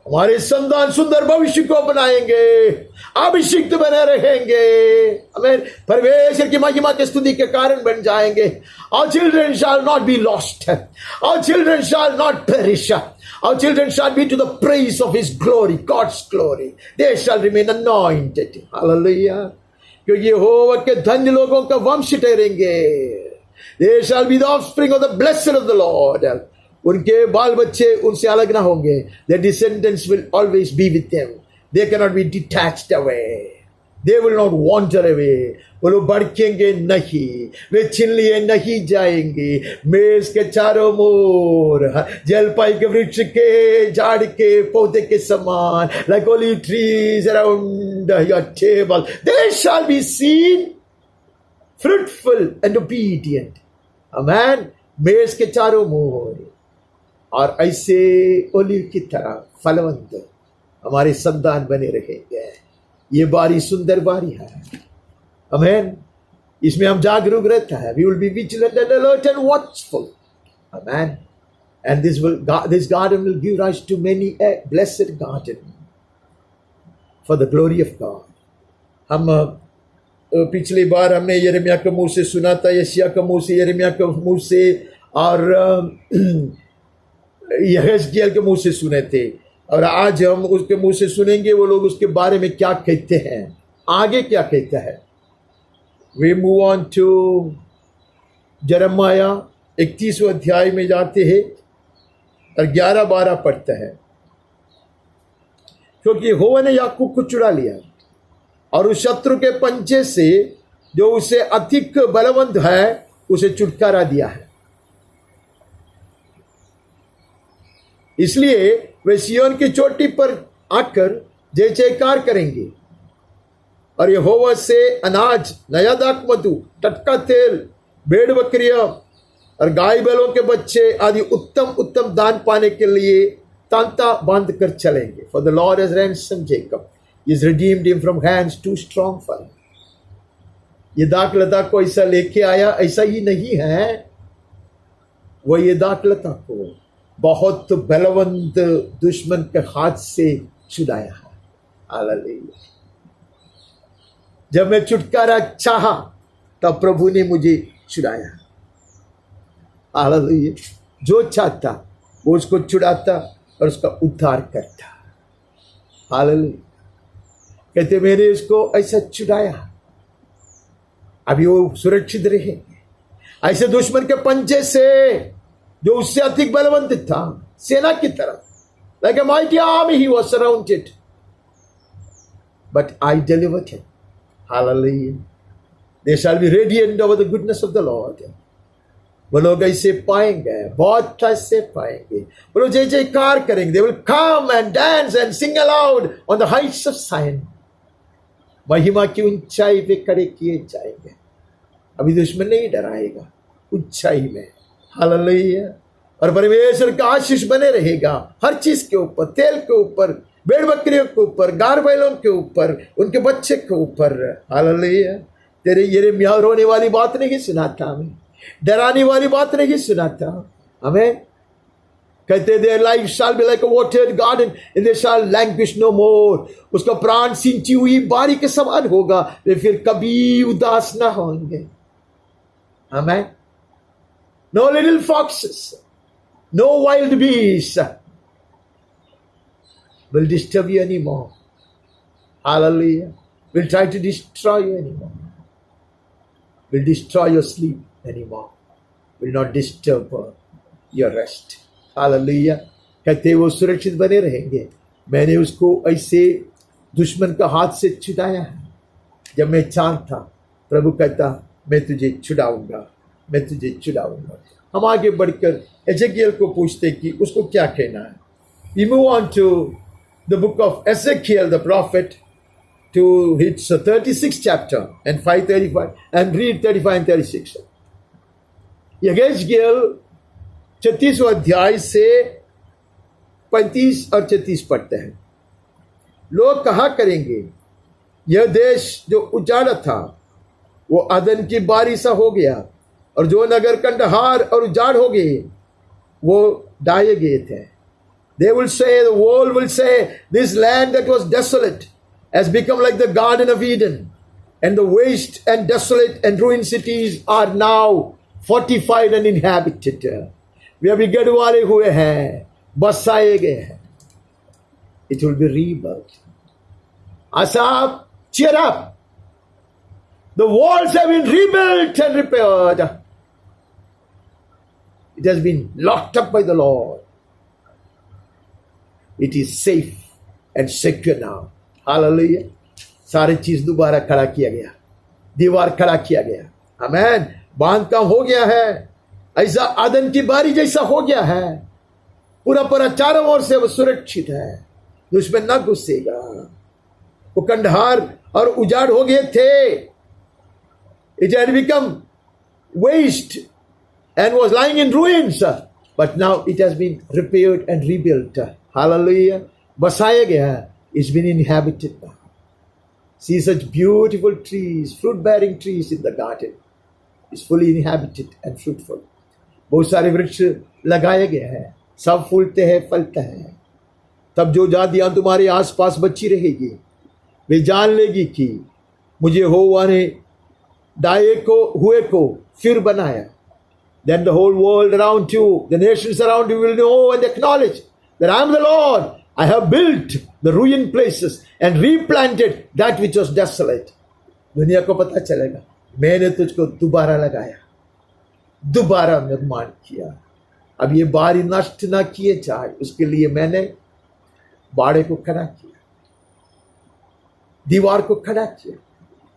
हमारे संतान सुंदर भविष्य को बनाएंगे, अभिषिक्त बने रहेंगे। हमें परमेश्वर की महिमा की स्तुति के कारण बन जाएंगे। Our children shall not be lost. Our children shall not perish. Our children shall be to the praise of His glory, God's glory. They shall remain anointed. Hallelujah. क्योंकि यहोवा के धन्य लोगों का वंश ठहरेंगे। They shall be the offspring of the blessed of the Lord. उनके बाल बच्चे उनसे अलग ना होंगे। Their descendants will always be with them. They cannot be detached away. They will not wander away. वो लोग भड़केंगे नहीं, वे छीन लिए नहीं जाएंगे। मेज के चारों ओर जलपाई के वृक्ष के झाड़ के पौधे के समान, like olive trees around your table, they shall be seen fruitful and obedient. Amen. मेज के चारों ओर और ऐसे ओलिव की तरह फलवंत हमारे संतान बने रहेंगे। ये बारी सुंदर बारी है। आमेन। इसमें हम जागरूक रहता है। We will be vigilant and alert and watchful. Amen. And this garden will give rise to many a blessed garden for the glory of God. हम पिछली बार हमने यिर्मयाह के मुंह से सुना था, यशायाह के मुंह से, यिर्मयाह के मुंह से और यहेजकेल के मुंह से सुने थे। और आज हम उसके मुंह से सुनेंगे वो लोग उसके बारे में क्या कहते हैं, आगे क्या कहता है। वी मूव ऑन टू यिर्मयाह 31वें अध्याय में जाते हैं और 11-12 पढ़ते हैं। क्योंकि यहोवा ने याकूब को चुरा लिया और उस शत्रु के पंजे से जो उसे अधिक बलवंत है उसे छुटकारा दिया है। इसलिए वे सिय्योन की चोटी पर आकर जय जयकार करेंगे और यहोवा से अनाज, नया दाखमधु, टटका तेल, भेड़ बकरियां और गाय बैलों के बच्चे आदि उत्तम उत्तम दान पाने के लिए तांता बांध कर चलेंगे। For the Lord has ransomed Jacob, he has redeemed him from hands too strong for him. ये दाखलता को ऐसा लेके आया, ऐसा ही नहीं है। वो ये दाखलता को बहुत बलवंत दुश्मन के हाथ से छुड़ाया है। हालेलुया। जब मैं छुटकारा चाहा तब प्रभु ने मुझे छुड़ाया। हालेलुया। जो चाहता वो उसको छुड़ाता और उसका उद्धार करता। हालेलुया। कहते मैंने उसको ऐसा छुड़ाया, अभी वो सुरक्षित रहेंगे। ऐसे दुश्मन के पंजे से जो उससे अधिक बलवंत था, सेना की तरह, like a mighty army he was surrounded, but I delivered him. Hallelujah. They shall be radiant over the goodness of the Lord. वो लोग ऐसे पाएंगे, बहुत ऐसे पाएंगे। वो लोग जय जयकार करेंगे। They will come and dance and sing aloud on the heights of Zion. महिमा की ऊंचाई पे खड़े किए जाएंगे। अभी दुश्मन नहीं डराएगा ऊंचाई में। हालेलुया। और परमेश्वर का आशीष बने रहेगा हर चीज के ऊपर, तेल के ऊपर, भेड़ बकरियों के ऊपर, गार बैलों के ऊपर, उनके बच्चे के ऊपर। हालेलुया। तेरे यिर्मयाह रोने वाली बात नहीं सुनाता, हमें डराने वाली बात नहीं सुनाता। हमें कहते their life shall be like a watered garden and they shall languish no more. उसका प्राण सिंची हुई बारी के समान होगा, वे फिर कभी उदास ना होंगे। हमें no little foxes, no wild beasts will disturb you anymore. Hallelujah. Will try to destroy you anymore. Will destroy your sleep anymore. Will not disturb your rest. Hallelujah. कहते वो सुरक्षित बने रहेंगे। मैंने उसको ऐसे दुश्मन का हाथ से छुड़ाया है। जब मैं चाहता, प्रभु कहता मैं तुझे छुड़ाऊंगा, मैं तुझे छुड़ाऊंगा। हम आगे बढ़कर एजेकियल को पूछते कि उसको क्या कहना है। We move on to the book of Ezekiel the prophet to its 36th chapter and 5:35 and read 35 and 36. Ezekiel 36वां अध्याय से 35 और 36 पढ़ते हैं। लोग कहा करेंगे यह देश जो उजाड़ा था वो अदन की बारी सा हो गया, और जो नगर कंडहार और उजाड़ हो गए वो डाये गए थे। They will say, the world will say, this land that was desolate has become like the Garden of Eden, and the waste and desolate and ruined cities are now fortified and inhabited. वे बिगड़ वाले हुए हैं, बसाए गए हैं। It will be rebuilt. Asaph, cheer up. The walls have been rebuilt and repaired. It has been locked up by the Lord. It is safe and secure now. Hallelujah. सारी चीज दोबारा खड़ा किया गया, दीवार खड़ा किया गया। आमीन। बांध काम हो गया है, ऐसा आदम की बारी जैसा हो गया है। पूरा पूरा चारों ओर से वो सुरक्षित है, दुश्मन ना घुसेगा। वो कंडहार और उजाड़ हो गए थे, it had become waste and was lying in ruins, but now it has been repaired and rebuilt. Hallelujah. बसाया गया, it's been inhabited now. See such beautiful trees, fruit bearing trees in the garden. It's fully inhabited and fruitful. बहुत सारे वृक्ष लगाए गए हैं, सब फूलते हैं, फलते हैं। तब जो जातियां तुम्हारे आसपास बची रहेगी, वे जान लेगी कि मुझे यहोवा ने डाये को हुए को फिर बनाया। Then the whole world around you, the nations around you will know and acknowledge that I am the Lord. I have built the ruined places and replanted that which was desolate. दुनिया को पता चलेगा मैंने तुझको दोबारा लगाया, दोबारा निर्माण किया। अब ये बारी नष्ट ना किए जाए, उसके लिए मैंने बाड़े को खड़ा किया, दीवार को खड़ा किया,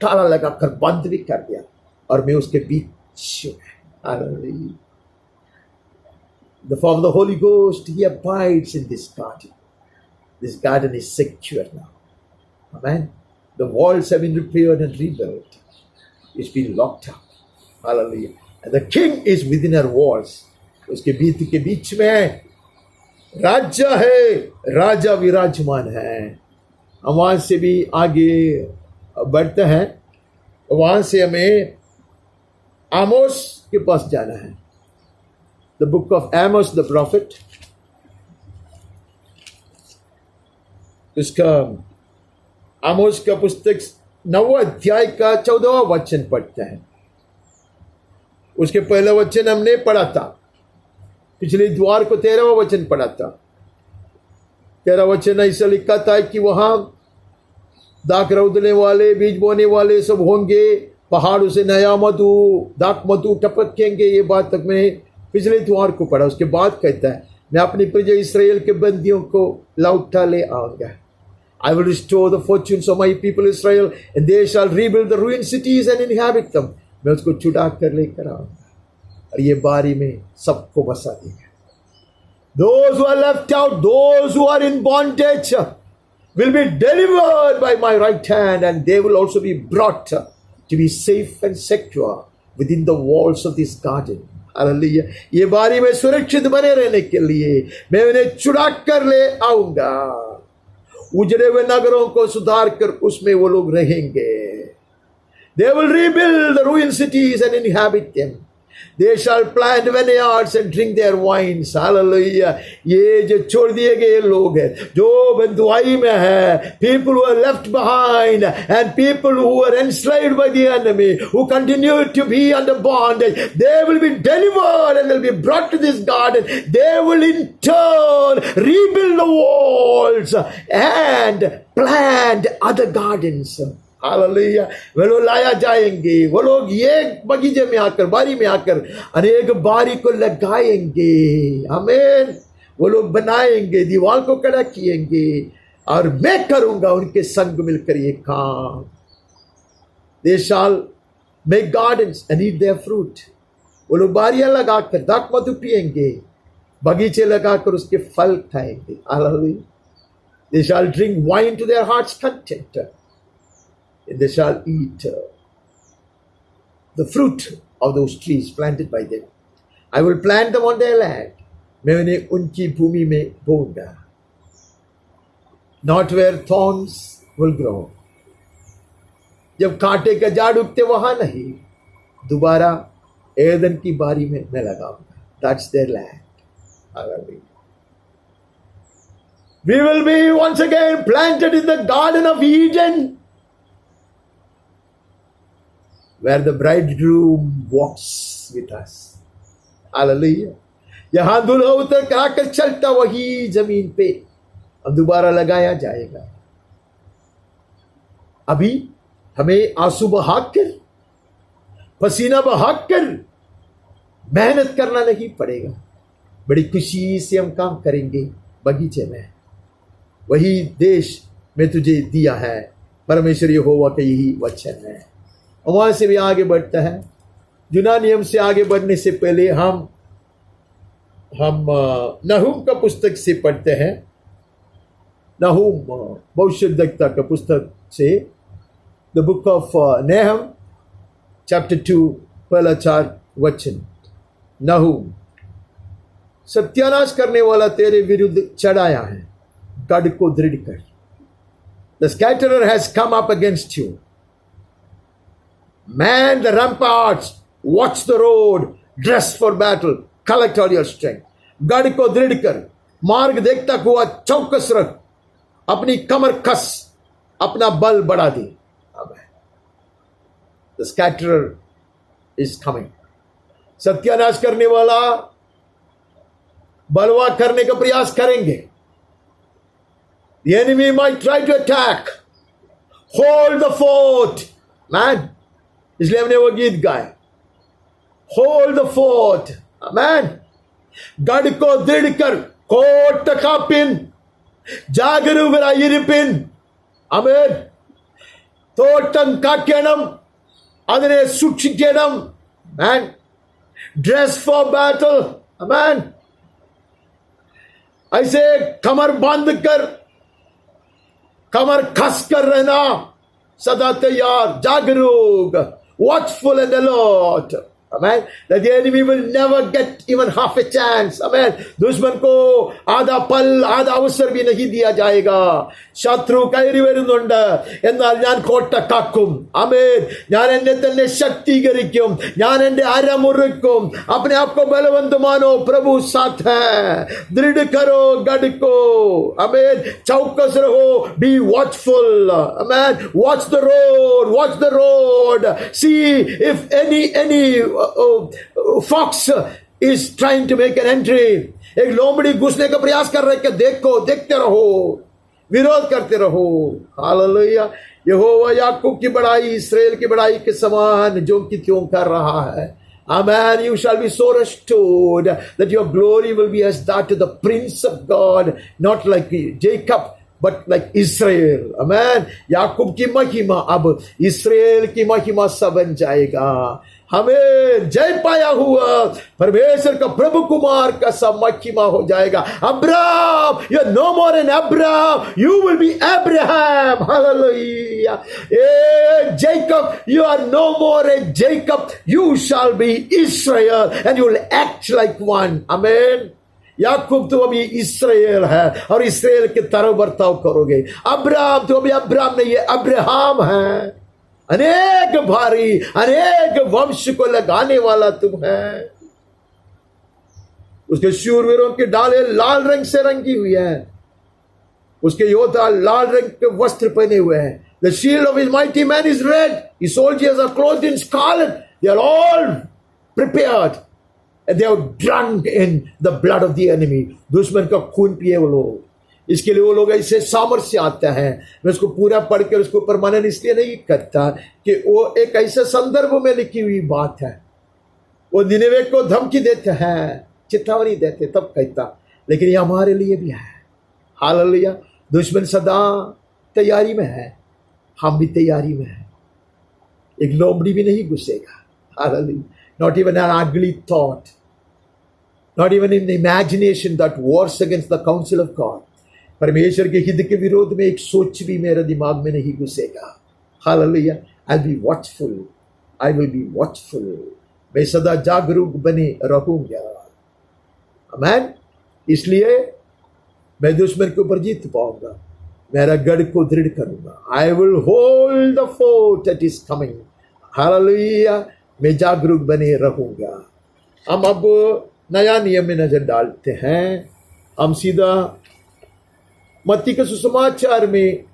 ताला लगाकर बंद भी कर दिया, और मैं उसके बीच में। The form of the Holy Ghost, He abides in this garden. This garden is secure now. Amen. The walls have been repaired and rebuilt. It's been locked up. Hallelujah. And the king is within our walls. उसके बीच के बीच में राजा है, राजा विराजमान है। हम वहां से भी आगे बढ़ते हैं, वहां से हमें आमोस के पास जाना है। The book of Amos the profit, इसका आमोस का पुस्तक 9वां अध्याय का 14वां वचन पढ़ते हैं। उसके पहला वचन हमने पढ़ा था, पिछले द्वार को 13वां वचन पढ़ा था। 13 वचन ऐसा लिखा था कि वहां दाख रौदने वाले, बीज बोने वाले सब होंगे, पहाड़ों से नया मधु, दाख मधु टपकेंगे। ये बात तक मैंने पिछले द्वार को पढ़ा। उसके बाद कहता है, मैं अपनी प्रजा इस्राएल के बंदियों को लौटा ले आऊंगा। I will restore the fortunes of my people Israel and they shall rebuild the ruined cities and inhabit them. मैं उसको छुड़ा कर लेकर आऊंगा और ये बारी में सबको बसा देगा। Those who are left out, those who are in bondage will be delivered by my right hand, and they will also be brought to be safe and secure within the walls of this garden. Hallelujah. ये बारी में सुरक्षित बने रहने के लिए मैं उन्हें छुड़ा कर ले आऊंगा। उजड़े हुए नगरों को सुधार कर उसमें वो लोग रहेंगे। They will rebuild the ruined cities and inhabit them. They shall plant vineyards and drink their wines. Hallelujah. ये जो छोड़ दिए गए लोग हैं, जो बंधुआई में है, people who are left behind and people who are enslaved by the enemy, who continue to be under bondage, they will be delivered and they'll be brought to this garden. They will in turn rebuild the walls and plant other gardens. Hallelujah. वे लोग लाया जाएंगे, वो लोग ये बगीचे में आकर, बारी में आकर अनेक बारी को लगाएंगे। आमीन। वो लोग बनाएंगे, दीवार को खड़ा किएंगे और मैं करूंगा उनके संग मिलकर ये काम। They shall make gardens and eat their fruit. वो लोग बारियां लगाकर दाख मधु पिएंगे, बगीचे लगाकर उसके फल खाएंगे। Hallelujah. They shall drink wine to their heart's content. And they shall eat the fruit of those trees planted by them. I will plant them on their land. मैं उन्हें उनकी भूमि में बोऊंगा। Not where thorns will grow. जब कांटे का झाड़ उगते वहां नहीं, दोबारा एदन की बारी में मैं लगाऊंगा। That's their land. Hallelujah. We will be once again planted in the Garden of Eden, where the bridegroom walks with us. Hallelujah. यहां दुल्हा उतर कर आकर चलता वही जमीन पे अब दोबारा लगाया जाएगा। अभी हमें आंसू बहाकर, पसीना बहाकर मेहनत करना नहीं पड़ेगा। बड़ी खुशी से हम काम करेंगे बगीचे में। वही देश में तुझे दिया है परमेश्वर यहोवा का यही वचन है। वहां से भी आगे बढ़ता है। जुना नियम से आगे बढ़ने से पहले हम नहूम का पुस्तक से पढ़ते हैं। नहूम भविष्यद्वक्ता का पुस्तक से, द बुक ऑफ नेहम चैप्टर 2 पहला 4 वचन। नहूम, सत्यानाश करने वाला तेरे विरुद्ध चढ़ाया है, गढ़ को दृढ़ कर। The scatterer has come up against you, man the ramparts, watch the road, dress for battle, collect all your strength। गढ़ को दृढ़ कर, मार्ग देखता हुआ चौकस रख, अपनी कमर कस, अपना बल बढ़ा दे। The scatterer is coming। सत्यानाश करने वाला बलवा करने का प्रयास करेंगे। The enemy might try to attack, hold the fort, man। इसलिए हमने वो गीत गाए, होल्ड द फोर्ट, आमेन। गढ़ को दृढ़ कर, कोट का पिन, जागरूकरायिरिपिन, आमेन। तोटं काक्यणम, അതിനെ സൂക്ഷിക്കണം, आमेन। ड्रेस फॉर बैटल, आमेन। ऐसे कमर बांध कर, कमर कस कर रहना, सदा तैयार, जागरूक, watchful and alert, amen, that the enemy will never get even half a chance, amen। दुश्मन को आधा पल, आधा अवसर भी नहीं दिया जाएगा। ശത്രു കയറി വരുന്നുണ്ട്, എന്നാൽ ഞാൻ കോട്ട കാക്കും, ആമേൻ। ഞാൻ എന്നെ തന്നെ ശക്തീകരിക്കും, ഞാൻ എന്റെ അരമുറുക്കും। अपने आप को बलवंत मानो, प्रभु साथ है। दृढ़ करो गढ़ को, आमेन। चौकस रहो, be watchful, amen. Watch the road, watch the road. See if any fox is trying to make an entry। एक लोमड़ी घुसने का प्रयास कर रहे, देखो, देखते रहो, विरोध करते रहो। हालेलुया। यहोवा याकूब की बड़ाई इस्राएल की बड़ाई के समान जो कि त्यों कर रहा है। Amen। You shall be so restored that your glory will be as that of the Prince of God, not like Jacob but like Israel, amen। याकूब की महिमा अब इस्राएल की महिमा सा बन जाएगा। हमें जय पाया हुआ परमेश्वर का प्रभु कुमार का सब महिमा हो जाएगा। Abraham, you are no more an Abraham, you will be Abraham, hallelujah। Jacob, you are no more a Jacob, you shall be Israel and you will act like one, amen। याकूब तो अभी इस्राएल है और इस्राएल के तरह बर्ताव करोगे। अब्राहम तो अभी अब्राहम नहीं है, अब्राहम है। अनेक भारी, अनेक वंश को लगाने वाला तुम है। उसके शूरवीरों की डाले लाल रंग से रंगी हुई है, उसके योद्धा लाल रंग के वस्त्र पहने हुए हैं। The shield of his mighty man is red, his soldiers are clothed in scarlet, they are all prepared and they have drunk in the blood of the enemy। दुश्मन का खून पिए वो लोग। इसके लिए वो लोग ऐसे सामर्थ्य आता है। मैं उसको पूरा पढ़कर उसको ऊपर मनन इसलिए नहीं करता कि वो एक ऐसे संदर्भ में लिखी हुई बात है। वो निनेवे को धमकी देते हैं, चेतावनी देते, तब कहता, लेकिन ये हमारे लिए भी है। हालेलुया। दुश्मन सदा तैयारी में है, हम भी तैयारी में है। एक लोमड़ी भी नहीं घुसेगा। Hallelujah. Not even an ugly thought, not even in the imagination that wars against the counsel of God। परमेश्वर के हित के विरोध में एक सोच भी मेरे दिमाग में नहीं घुसेगा। Hallelujah. I'll be watchful, I will be watchful। मैं सदा जागरूक बने रहूंगा, आमेन। इसलिए मैं दुश्मन के ऊपर जीत पाऊंगा, मेरा गढ़ को दृढ़ करूंगा। I will hold the fort that is coming। Hallelujah. मैं जागरूक बने रहूंगा। हम अब नया नियम में नजर डालते हैं। हम सीधा मत्ती के सुसमाचार में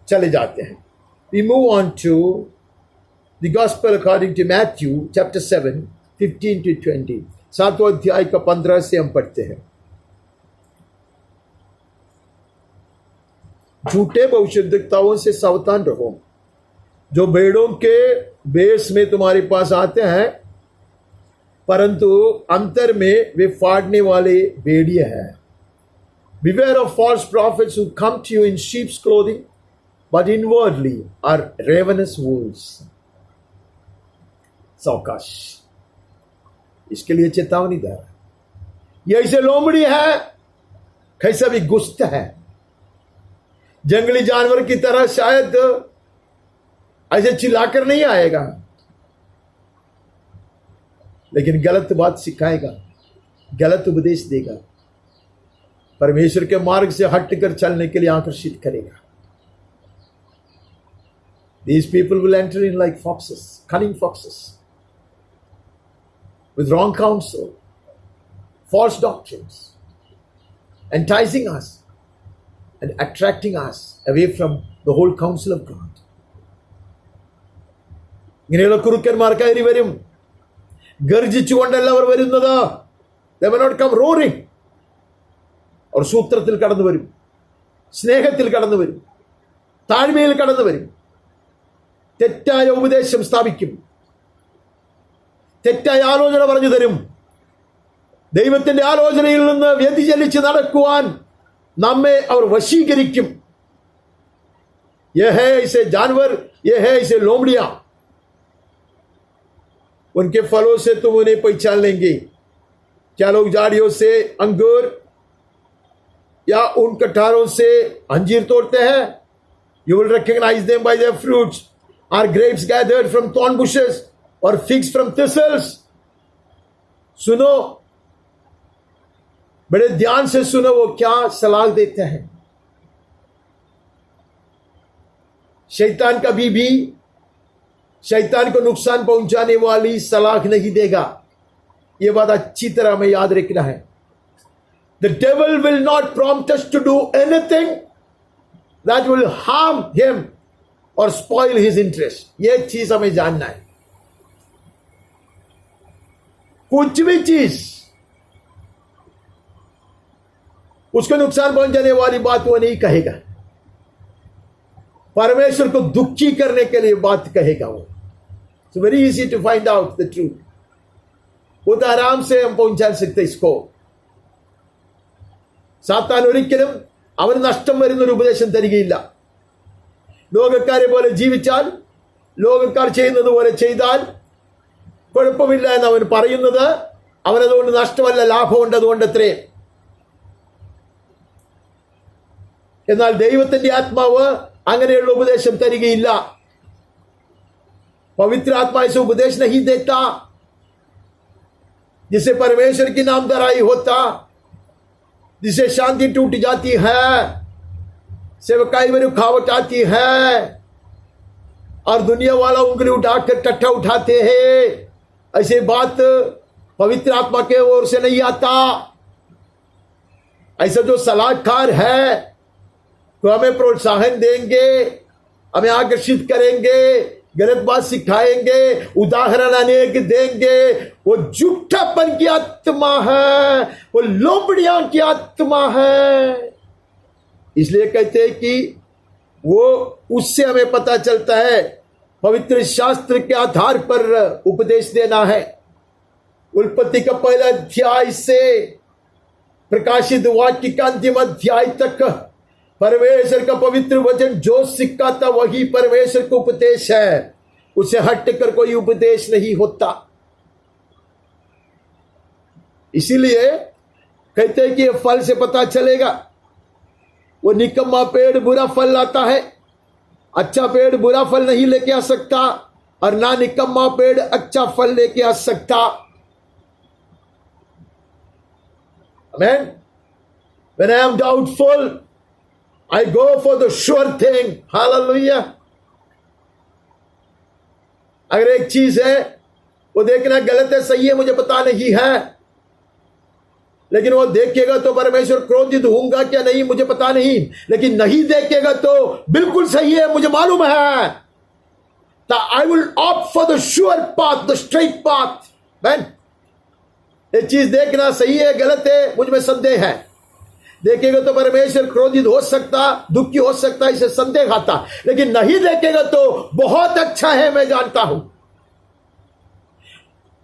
चले जाते हैं। We move on to the gospel according to Matthew chapter 7 15 to 20। 7वां अध्याय का 15 से हम पढ़ते हैं। झूठे भविष्यद्वक्ताओं से सावधान रहो, जो भेड़ों के बेस में तुम्हारे पास आते हैं, परंतु अंतर में वे फाड़ने वाले भेड़िए हैं। Beware of false prophets who come to you in sheep's clothing, but inwardly are ravenous wolves. सावकाश, इसके लिए चेतावनी दे रहा। ये ऐसे लोमड़ी है, कैसा भी गुस्त है, जंगली जानवर की तरह शायद ऐसे चिल्लाकर नहीं आएगा, लेकिन गलत बात सिखाएगा, गलत उपदेश देगा, परमेश्वर के मार्ग से हटकर चलने के लिए आकर्षित करेगा। These people will enter in like foxes, cunning foxes, with wrong counsel, false doctrines, enticing us and attracting us away from the whole counsel of God. ഇങ്ങനെയുള്ള കുറുക്കന്മാർ കയറി വരും, ഗർജിച്ചുകൊണ്ടല്ല അവർ വരുന്നത്. They will not come roaring. അവർ സൂത്രത്തിൽ കടന്നു വരും, സ്നേഹത്തിൽ കടന്നു വരും, താഴ്മയിൽ കടന്നു വരും, തെറ്റായ ഉപദേശം സ്ഥാപിക്കും, തെറ്റായ ആലോചന പറഞ്ഞു തരും. ദൈവത്തിന്റെ ആലോചനയിൽ നിന്ന് വ്യതിചലിച്ച് നടക്കുവാൻ നമ്മെ അവർ വശീകരിക്കും. ये है ऐसे जानवर, ये है ऐसे लोमड़ियां. उनके फलों से तुम उन्हें पहचान लेंगे. क्या लोग झाड़ियों से अंगूर या उन कटारों से अंजीर तोड़ते हैं? You will recognize them by their fruits. Are grapes gathered from thorn bushes or figs from thistles? सुनो, बड़े ध्यान से सुनो, वो क्या सलाह देते हैं. शैतान कभी भी शैतान को नुकसान पहुंचाने वाली सलाह नहीं देगा. यह बात अच्छी तरह हमें याद रखना है. The devil will not prompt us to do anything that will harm him or spoil his interest. यह चीज हमें जानना है. कुछ भी चीज उसको नुकसान पहुंचाने वाली बात वो नहीं कहेगा. परमेश्वर को दुखी करने के लिए बात कहेगा वो. It's very easy to find out the truth. वो तो आराम से हम पहुंचा सकते इसको. സാത്താൻ ഒരിക്കലും അവന് നഷ്ടം വരുന്നൊരു ഉപദേശം തരികയില്ല. ലോകക്കാരെ പോലെ ജീവിച്ചാൽ, ലോകക്കാർ ചെയ്യുന്നത് പോലെ ചെയ്താൽ കുഴപ്പമില്ല എന്ന് അവൻ പറയുന്നത്, അവനതുകൊണ്ട് നഷ്ടമല്ല, ലാഭമുണ്ട്, അതുകൊണ്ട് അത്രേ. എന്നാൽ ദൈവത്തിന്റെ ആത്മാവ് അങ്ങനെയുള്ള ഉപദേശം തരികയില്ല. पवित्र आत्मा ऐसे उपदेश नहीं देता जिसे परमेश्वर की नामधराई होता, जिसे शांति टूट जाती है, सेवकाई में रुकावट आती है और दुनिया वाला उंगली उठाकर टट्टा उठाते हैं. ऐसे बात पवित्र आत्मा के ओर से नहीं आता. ऐसा जो सलाहकार है तो हमें प्रोत्साहन देंगे, हमें आकर्षित करेंगे, गलत बात सिखाएंगे, उदाहरण अनेक देंगे. वो झूठापन की आत्मा है, वो लोमड़ियां की आत्मा है. इसलिए कहते हैं कि वो उससे हमें पता चलता है, पवित्र शास्त्र के आधार पर उपदेश देना है. उत्पत्ति का पहला अध्याय से प्रकाशित वाक्य का अंतिम अध्याय तक परमेश्वर का पवित्र वचन जो सिखाता वही परमेश्वर का उपदेश है. उसे हटकर कोई उपदेश नहीं होता. इसीलिए कहते हैं कि ये फल से पता चलेगा. वो निकम्मा पेड़ बुरा फल लाता है, अच्छा पेड़ बुरा फल नहीं लेके आ सकता, और ना निकम्मा पेड़ अच्छा फल लेके आ सकता. Amen. When I am doubtful, I go for the sure thing. Hallelujah. अगर एक चीज है वो देखना गलत है, सही है, मुझे पता नहीं है, लेकिन वो देखेगा तो परमेश्वर क्रोधित होऊंगा क्या नहीं मुझे पता नहीं, लेकिन नहीं देखेगा तो बिल्कुल सही है, मुझे मालूम है. I will opt for the sure path, the straight path. Man, एक चीज देखना सही है गलत है मुझ में संदेह है. देखेगा तो परमेश्वर क्रोधित हो सकता, दुखी हो सकता, इसे संदेह आता, लेकिन नहीं देखेगा तो बहुत अच्छा है, मैं जानता हूं.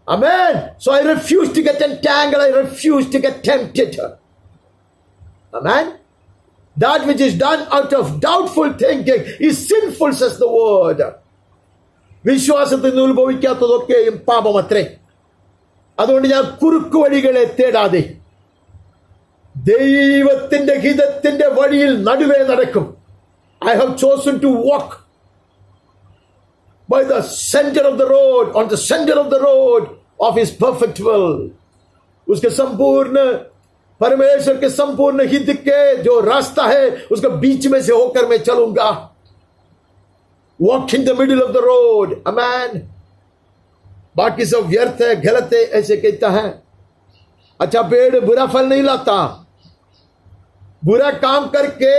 Amen. So I refuse to get entangled, I refuse to get tempted. Amen. That which is done out of doubtful thinking is sinful, says the word. വിശ്വാസത്തിൽ നിന്ന് ഉത്ഭവിക്കാത്തതൊക്കെയും പാപമത്രേ. അതുകൊണ്ട് ഞാൻ കുറുക്കു വഴികളെ തേടാതെ ദൈവത്തിന്റെ ഹിതത്തിന്റെ വഴിയിൽ നടുവേ നടക്കും. I have chosen to walk by the center of the road, on the center of the road of his perfect will. उसके संपूर्ण परमेश्वर के संपूर्ण हित के जो रास्ता है उसका बीच में से होकर मैं चलूंगा. Walk in the middle of the road. Amen. बाकी सब व्यर्थ है, गलत है, ऐसे कहता है. अच्छा पेड़ बुरा फल नहीं लाता. बुरा काम करके,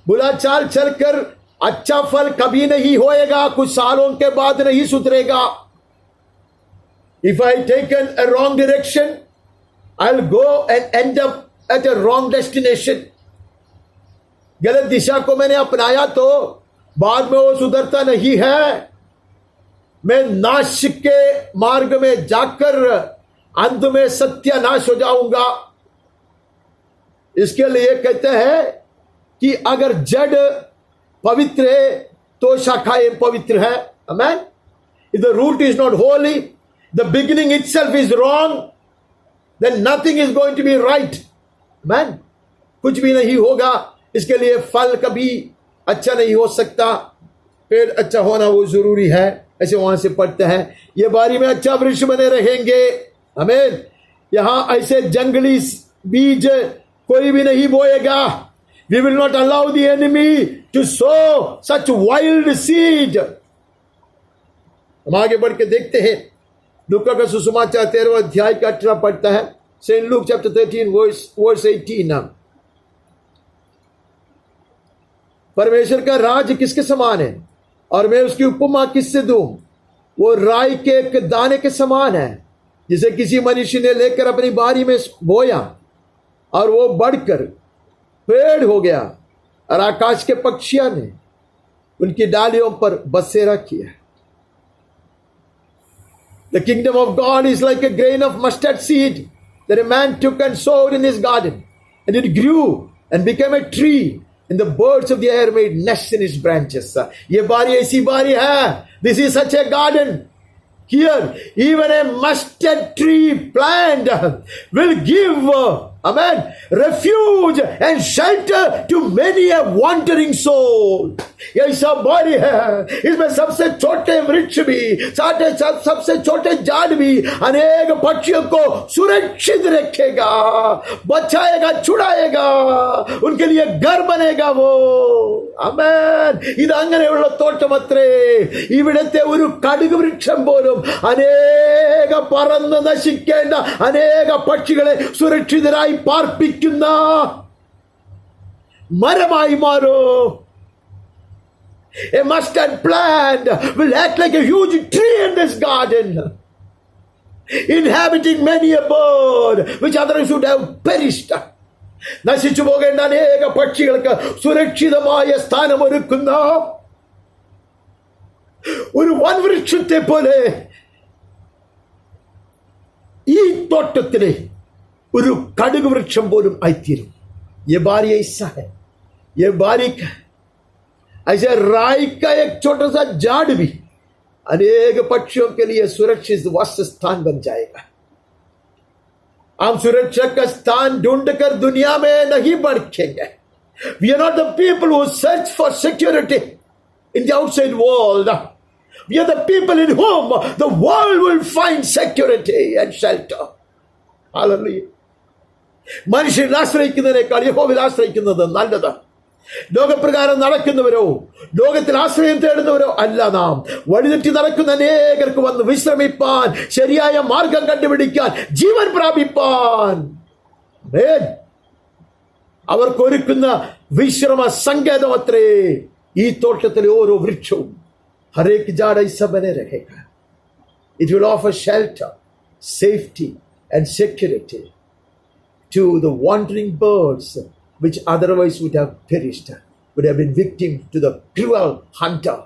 बुरा चाल चलकर अच्छा फल कभी नहीं होएगा. कुछ सालों के बाद नहीं सुधरेगा. If I taken a wrong direction, I'll go and end up at a wrong destination. गलत दिशा को मैंने अपनाया तो बाद में वो सुधरता नहीं है. मैं नाश के मार्ग में जाकर अंत में सत्यानाश हो जाऊंगा. इसके लिए कहते हैं कि अगर जड़ पवित्र है तो शाखाएं पवित्र है. Amen. If the root is not holy, the beginning itself is wrong, then nothing is going to be right. Amen. कुछ भी नहीं होगा. इसके लिए फल कभी अच्छा नहीं हो सकता. पेड़ अच्छा होना वो जरूरी है. ऐसे वहां से पढ़ते हैं ये बारी में अच्छा वृक्ष बने रहेंगे. आमीन. यहां ऐसे जंगली बीज कोई भी नहीं बोएगा. We will not allow the enemy to sow such wild seed. हम आगे बढ़ के देखते हैं. लूका का सुसमाचार 13वां अध्याय का 18 पढ़ता है. Saint Luke chapter 13 verse 18. परमेश्वर का राज किसके समान है और मैं उसकी उपमा किससे दूं? वो राई के एक दाने के समान है जिसे किसी मनुष्य ने लेकर अपनी बारी में बोया और वो बढ़कर पेड़ हो गया और आकाश के पक्षियों ने उनकी डालियों पर बसेरा किया. The kingdom of God is like a grain of mustard seed that a man took and sowed in his garden, and it grew and became a tree, and the birds of the air made nests in its branches. ये बारी ऐसी बारी है. This is such a garden. Here, even a mustard tree plant will give, amen, refuge and shelter to many a wandering soul. ये सब बारी है. इसमें सबसे छोटे वृक्ष भी, सबसे छोटे झाड़ भी अनेक पक्षियों को सुरक्षित रखेगा, बचाएगा, छुड़ाएगा, उनके लिए घर बनेगा वो. आमेन. ഇത് അങ്ങനെയുള്ള തോട്ടമത്രേ. ഇവിടത്തെ ഒരു കടുക് വൃക്ഷം പോലും അനേക പറന്ന് നശിക്കേണ്ട അനേക പക്ഷികളെ സുരക്ഷിതരായി പാർപ്പിക്കുന്ന മരമായി മാറും. A mustard plant will act like a huge tree in this garden, inhabiting many a bird which others would have perished. നശിച്ചു പോകേണ്ട അനേക പക്ഷികൾക്ക് സുരക്ഷിതമായ സ്ഥാനമൊരുക്കുന്ന ഒരു വൻവൃക്ഷത്തെ പോലെ ഈ തോട്ടത്തിലെ ഒരു കടുക് വൃക്ഷം പോലും ആയിത്തീരും. ये बारी ऐसा है. ये बारी ऐसे राई का एक छोटा सा झाड़ भी अनेक पक्षियों के लिए सुरक्षित वास स्थान बन जाएगा. हम सुरक्षा का स्थान ढूंढकर दुनिया में नहीं भटकेंगे. We are not the people who search for security in the outside world. We are the people in whom the world will find security and shelter. Hallelujah. മനുഷ്യൻ ആശ്രയിക്കുന്നതിനേക്കാൾ യഹോവയിൽ ആശ്രയിക്കുന്നത് നല്ലത്. ലോകപ്രകാരം നടക്കുന്നവരോ ലോകത്തിൽ ആശ്രയം തേടുന്നവരോ അല്ല നാം. വഴിതെറ്റി നടക്കുന്ന അനേകർക്ക് വന്ന് വിശ്രമിപ്പാൻ, ശരിയായ മാർഗം കണ്ടുപിടിക്കാൻ, ജീവൻ പ്രാപിപ്പാൻ അവർക്കൊരുക്കുന്ന വിശ്രമ സങ്കേതമത്രേ ഈ തോട്ടത്തിലെ ഓരോ വൃക്ഷവും. हरेक झाड़ ऐसा बने रहेगा. It will offer shelter, safety and security to the wandering birds which otherwise would have perished, would have been victim to the cruel hunter.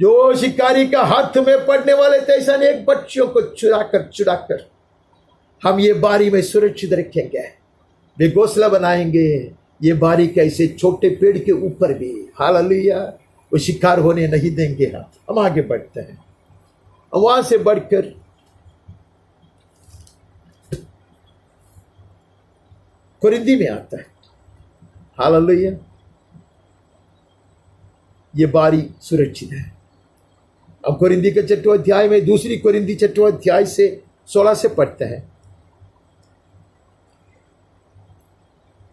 जो शिकारी का हाथ में पड़ने वाले थे ऐसे अनेक पक्षियों को चुराकर हम ये बारी में सुरक्षित रखेंगे. वे घोंसला बनाएंगे, ये बारीक ऐसे छोटे पेड़ के ऊपर भी, हालेलुया, वो शिकार होने नहीं देंगे। हम आगे बढ़ते हैं। वहां से बढ़कर कुरिन्दी में आता है। हालेलुया, ये बारी सुरक्षित है। अब कुरिन्दी के 6वें अध्याय में, दूसरी कुरिन्दी 6वें अध्याय से 16 से पढ़ते हैं।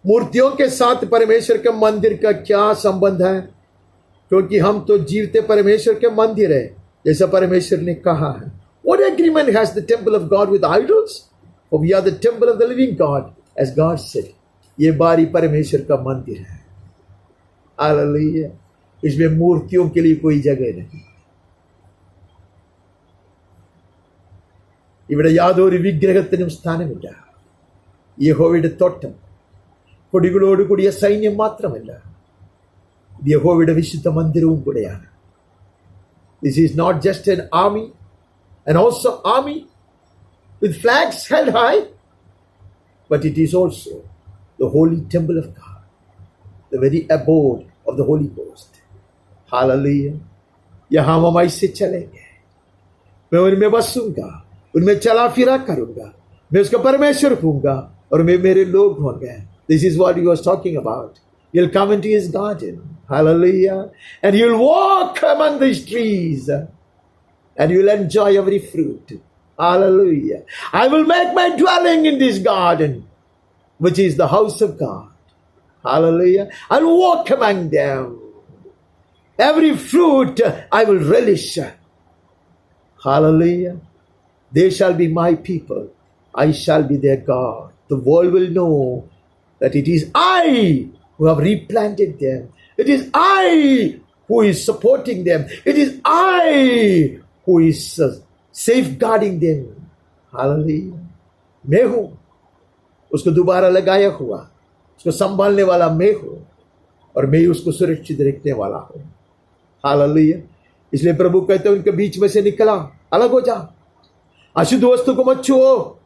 मूर्तियों के साथ परमेश्वर के मंदिर का क्या संबंध है? क्योंकि हम तो जीवते परमेश्वर के मंदिर है, जैसा परमेश्वर ने कहा है। What agreement has the temple of God with idols? For we are the temple of the living God, as God said. ये बारी परमेश्वर का मंदिर है। हालेलुया, इसमें मूर्तियों के लिए कोई जगह नहीं। ഇവിടെ യാതൊരു വിഗ്രഹത്തിനും സ്ഥാനമില്ല. യഹോവയുടെ തോട്ടം, കൊടികളോട് കൂടിയ സൈന്യം മാത്രമല്ല, ഇത് യഹോവയുടെ വിശുദ്ധ മന്ദിരവും കൂടെയാണ്. This is not just an army, and also army with flags held high, but it is also the holy temple of God, the very abode of the Holy Ghost. Hallelujah. यहाँ हम ऐसे चलेंगे, मैं उनमें बसूंगा, उनमें चला फिरा करूंगा, मैं उसका परमेश्वर हूंगा और मैं मेरे लोग होंगे. This is what he was talking about. You'll come into his garden. Hallelujah. And you'll walk among these trees and you'll enjoy every fruit. Hallelujah. I will make my dwelling in this garden, which is the house of God. Hallelujah. I'll walk among them. Every fruit I will relish. Hallelujah. They shall be my people. I shall be their God. The world will know that it is I who have replanted them. It is I who is supporting them. It is I who is safeguarding them. Hallelujah. मैं हूं उसको दोबारा लगाया हुआ, उसको संभालने वाला मैं हूं और मैं उसको सुरक्षित रखने वाला हूं. हालेलुया. इसलिए प्रभु कहते हैं उनके बीच में से निकला, अलग हो जा, अशुद्ध वस्तु को मत छुओ,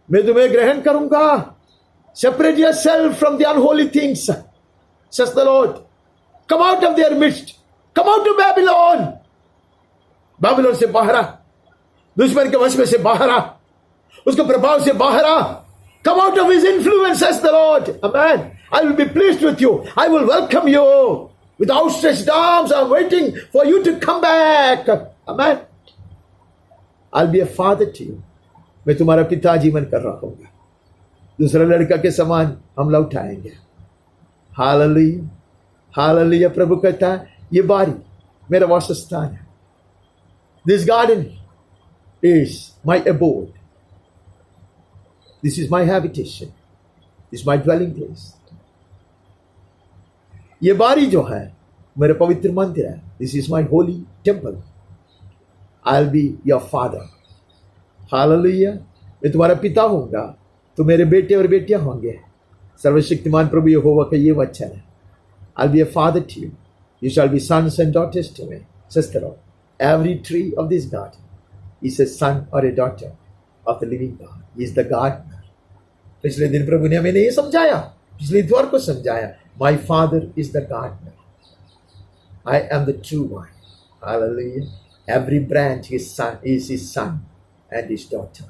मैं तुम्हें ग्रहण करूंगा. Separate yourself from the unholy things, says the Lord. Come out of their midst. Come out of Babylon. Babylon से बाहर आ, दुश्मन के वश में से बाहर आ, उसके प्रभाव से बाहर आ. Come out of his influence, says the Lord. Amen. I will be pleased with you. I will welcome you with outstretched arms. I'm waiting for you to come back. Amen. I'll be a father to you. मैं तुम्हारा पिता जीवन कर रहा हूँ. दूसरा लड़का के समान हमला उठाएंगे. हालेलुया. हालेलुया. प्रभु कहता है ये बारी मेरा वासस्थान है. This garden is my abode. This is my habitation. This is my dwelling place. ये बारी जो है मेरा पवित्र मंदिर है. This is my holy temple. I'll be your father. Hallelujah. मैं तुम्हारा पिता होऊंगा, तो मेरे बेटे और बेटियां होंगे. सर्वशक्तिमान प्रभु यहोवा का ये वचन है. I'll be a father to you. You shall be sons and daughters to me, says the Lord. Every tree of this garden is a son or a daughter of the living God. He is the gardener. पिछले दिन प्रभु ने हमें ये समझाया, पिछले द्वार को समझाया. My father is the gardener. I am the true vine. Hallelujah. Every branch is his son and his daughter.